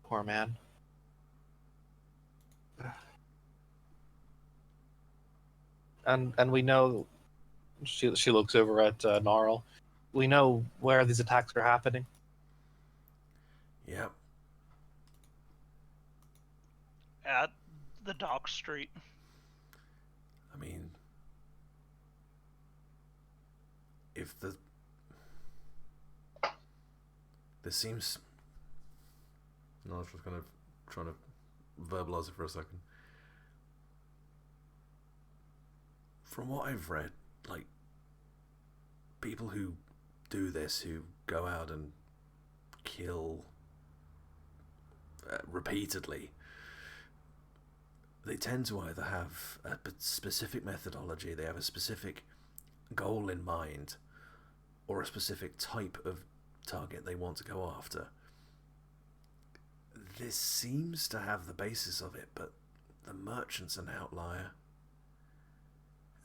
Poor man. And we know she looks over at Gnarl. We know where these attacks are happening. Yep. at the dock street. I mean, if this seems. No, I was just kind of trying to verbalize it for a second. From what I've read, like, people who do this, who go out and kill repeatedly, they tend to either have a specific methodology, they have a specific goal in mind, or a specific type of target they want to go after. This seems to have the basis of it, but the merchant's an outlier.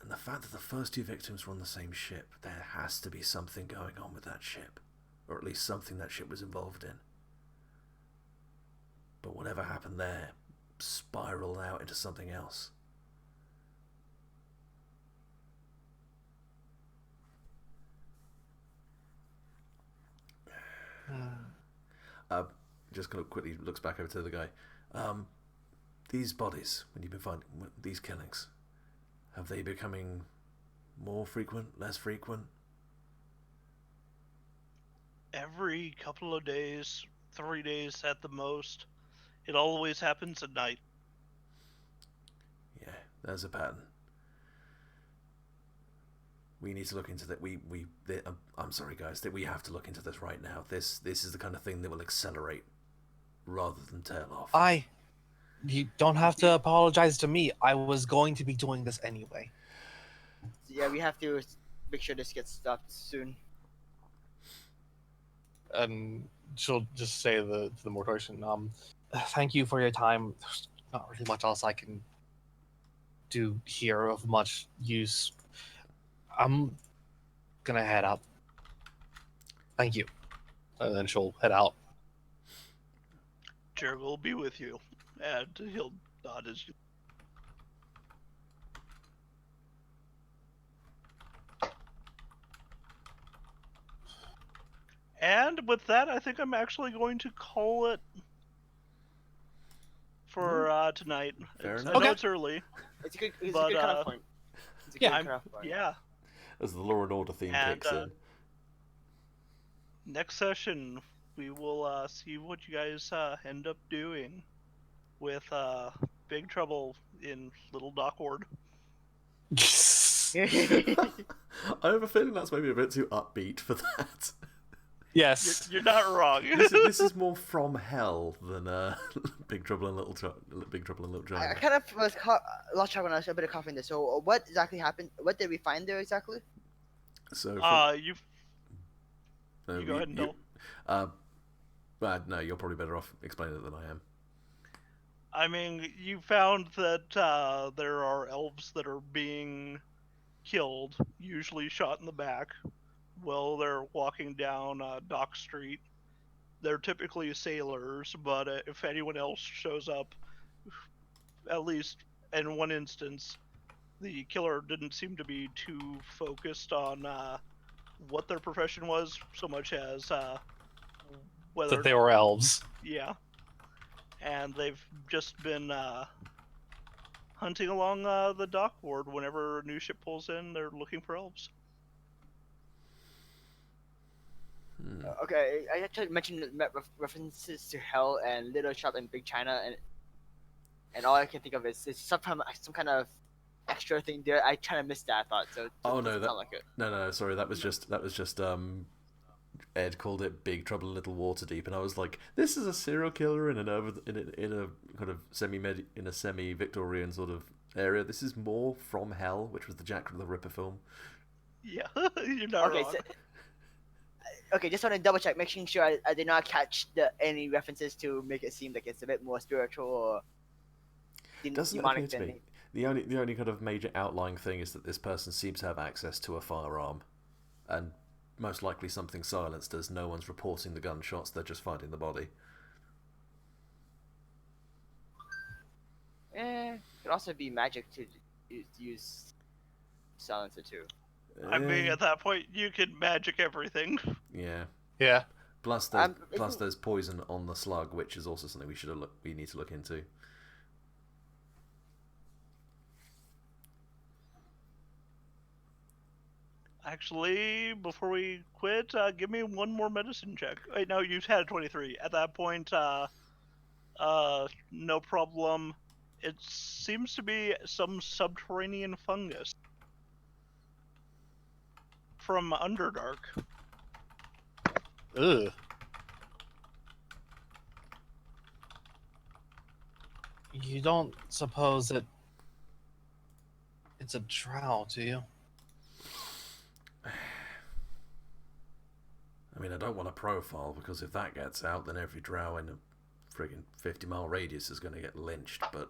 And the fact that the first two victims were on the same ship, there has to be something going on with that ship. or at least something that ship was involved in. But whatever happened there spiraled out into something else. Just kind of quickly looks back over to the guy. These bodies, when you've been finding these killings, have they becoming more frequent, less frequent? Every couple of days, 3 days at the most. It always happens at night. Yeah, there's a pattern. We need to look into that. I'm sorry, guys, that we have to look into this right now. This is the kind of thing that will accelerate rather than tail off. You don't have to apologize to me. I was going to be doing this anyway. Yeah, we have to make sure this gets stopped soon. And she'll just say to the Mortician, thank you for your time. There's not really much else I can do here of much use. I'm gonna head out. Thank you. And then she'll head out. Jared will be with you, and he'll nod as you. And with that, I think I'm actually going to call it for tonight. Fair I enough. know Okay. it's early. It's a good But, cutoff point. It's a yeah, good cutoff point. Yeah. As the Law and Order theme And, kicks in. Next session, we will see what you guys end up doing with Big Trouble in Little Dock Ward. I have a feeling that's maybe a bit too upbeat for that. Yes. You're not wrong. This is more From Hell than Big Trouble in Little I China. kind of lost track when I was a bit of coughing there. So what exactly happened? What did we find there exactly? So You go ahead and tell. no, you're probably better off explaining it than I am. I mean, you found that there are elves that are being killed, usually shot in the back, while they're walking down Dock Street. They're typically sailors, but if anyone else shows up, at least in one instance, the killer didn't seem to be too focused on what their profession was, so much as whether That they were elves. yeah. And they've just been hunting along the dock ward. Whenever a new ship pulls in, they're looking for elves. Okay, I actually mentioned references to Hell and Little Shop and Big China, and all I can think of is some kind of extra thing there. I kind of missed that thought. So it Oh, no, doesn't that- sound like it. No, sorry, that was just Ed called it Big Trouble in Little Waterdeep, and I was like, this is a serial killer in a kind of semi-Victorian sort of area. This is more From Hell, which was the Jack the Ripper film. Yeah, you're not Okay, wrong. okay, just want to double check, making sure I did not catch any references to make it seem like it's a bit more spiritual or Doesn't appear demonic to than be. The only kind of major outlying thing is that this person seems to have access to a firearm, and most likely something silenced, as no one's reporting the gunshots. They're just finding the body. Could also be magic to use silencer too. I mean, at that point, you can magic everything. Yeah. Yeah. Plus, there's poison on the slug, which is also something we need to look into. Actually, before we quit, give me one more medicine check. Wait, no, you've had a 23. At that point, no problem. It seems to be some subterranean fungus from Underdark. Ugh. You don't suppose it's a drow, do you? I mean, I don't want a profile, because if that gets out, then every drow in a friggin' 50-mile radius is going to get lynched, but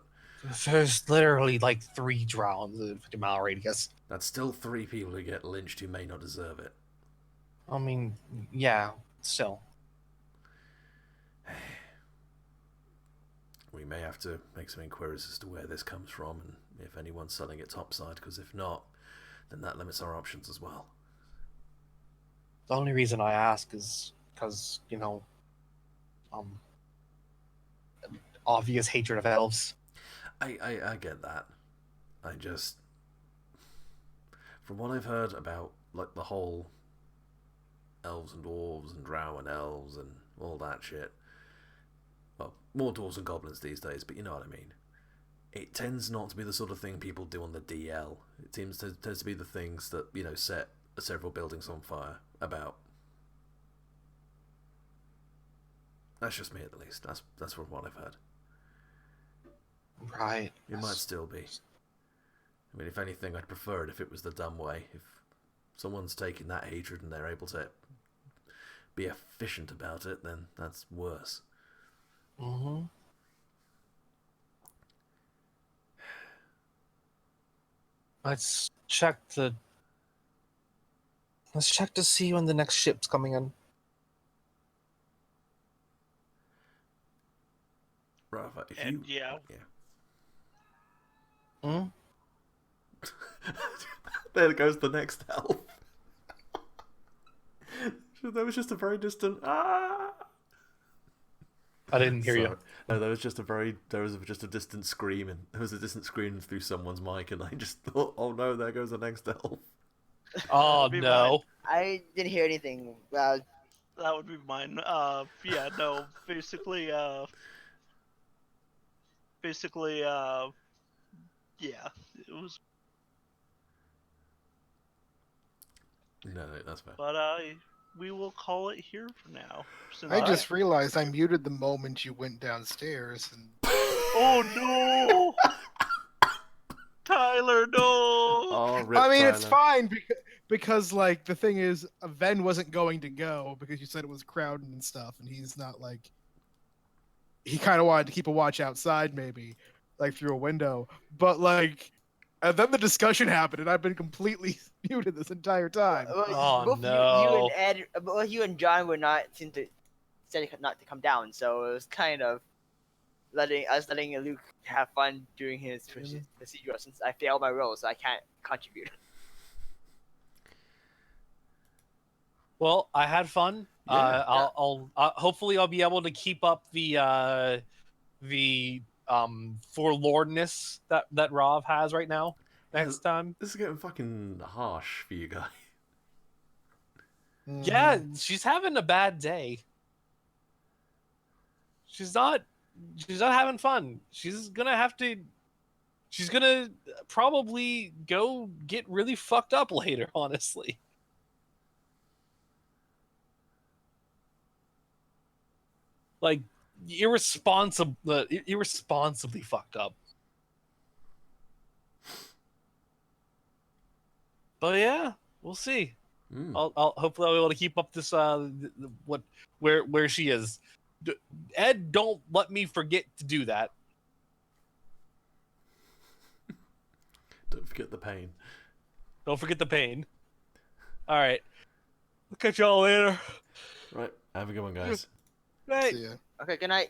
There's literally like 3 drow in the 50-mile radius. that's still 3 people who get lynched who may not deserve it. I mean, yeah, still. We may have to make some inquiries as to where this comes from and if anyone's selling it topside, because if not, then that limits our options as well. The only reason I ask is because, obvious hatred of elves. I get that. I just, from what I've heard about, like, the whole elves and dwarves and drow and elves and all that shit, well, more dwarves and goblins these days, but you know what I mean. It tends not to be the sort of thing people do on the DL. It tends to be the things that, set several buildings on fire about. That's just me, at least. That's from what I've heard. Right. It might still be. I mean, if anything, I'd prefer it if it was the dumb way. If someone's taking that hatred and they're able to be efficient about it, then that's worse. Mm-hmm. Let's check to see when the next ship's coming in. Rava, if And you... yeah, Hmm? There goes the next elf. That was just a very distant ah. I didn't hear you. Sorry. No, there was just a distant scream, and there was a distant scream through someone's mic, and I just thought, oh no, there goes the next elf. Oh That'd be no. I didn't hear anything. that would be mine. Yeah, no, basically, yeah, it was. No, that's fair. But we will call it here for now. Since I just realized I muted the moment you went downstairs, and Oh no, Tyler, no. Oh, rip, I mean Tyler. it's fine because like the thing is, Ven wasn't going to go because you said it was crowded and stuff, and he's not like he kind of wanted to keep a watch outside maybe, like through a window, but like. And then the discussion happened, and I've been completely muted this entire time. Oh, both no. you and Ed, both you and John were not seem to said not to come down, so it was kind of letting Luke have fun doing his procedure since I failed my role, so I can't contribute. Well, I had fun. Yeah. I'll hopefully I'll be able to keep up the forlornness that Rav has right now next time. This is getting fucking harsh for you guys. Yeah, she's having a bad day. She's not having fun. She's gonna probably go get really fucked up later, honestly. Like irresponsibly fucked up. But yeah, we'll see. I'll hopefully I'll be able to keep up this where she is. Ed, don't let me forget to do that. Don't forget the pain. Don't forget the pain. All right, we'll catch y'all later. Right, have a good one, guys. Right. See ya. Okay, good night.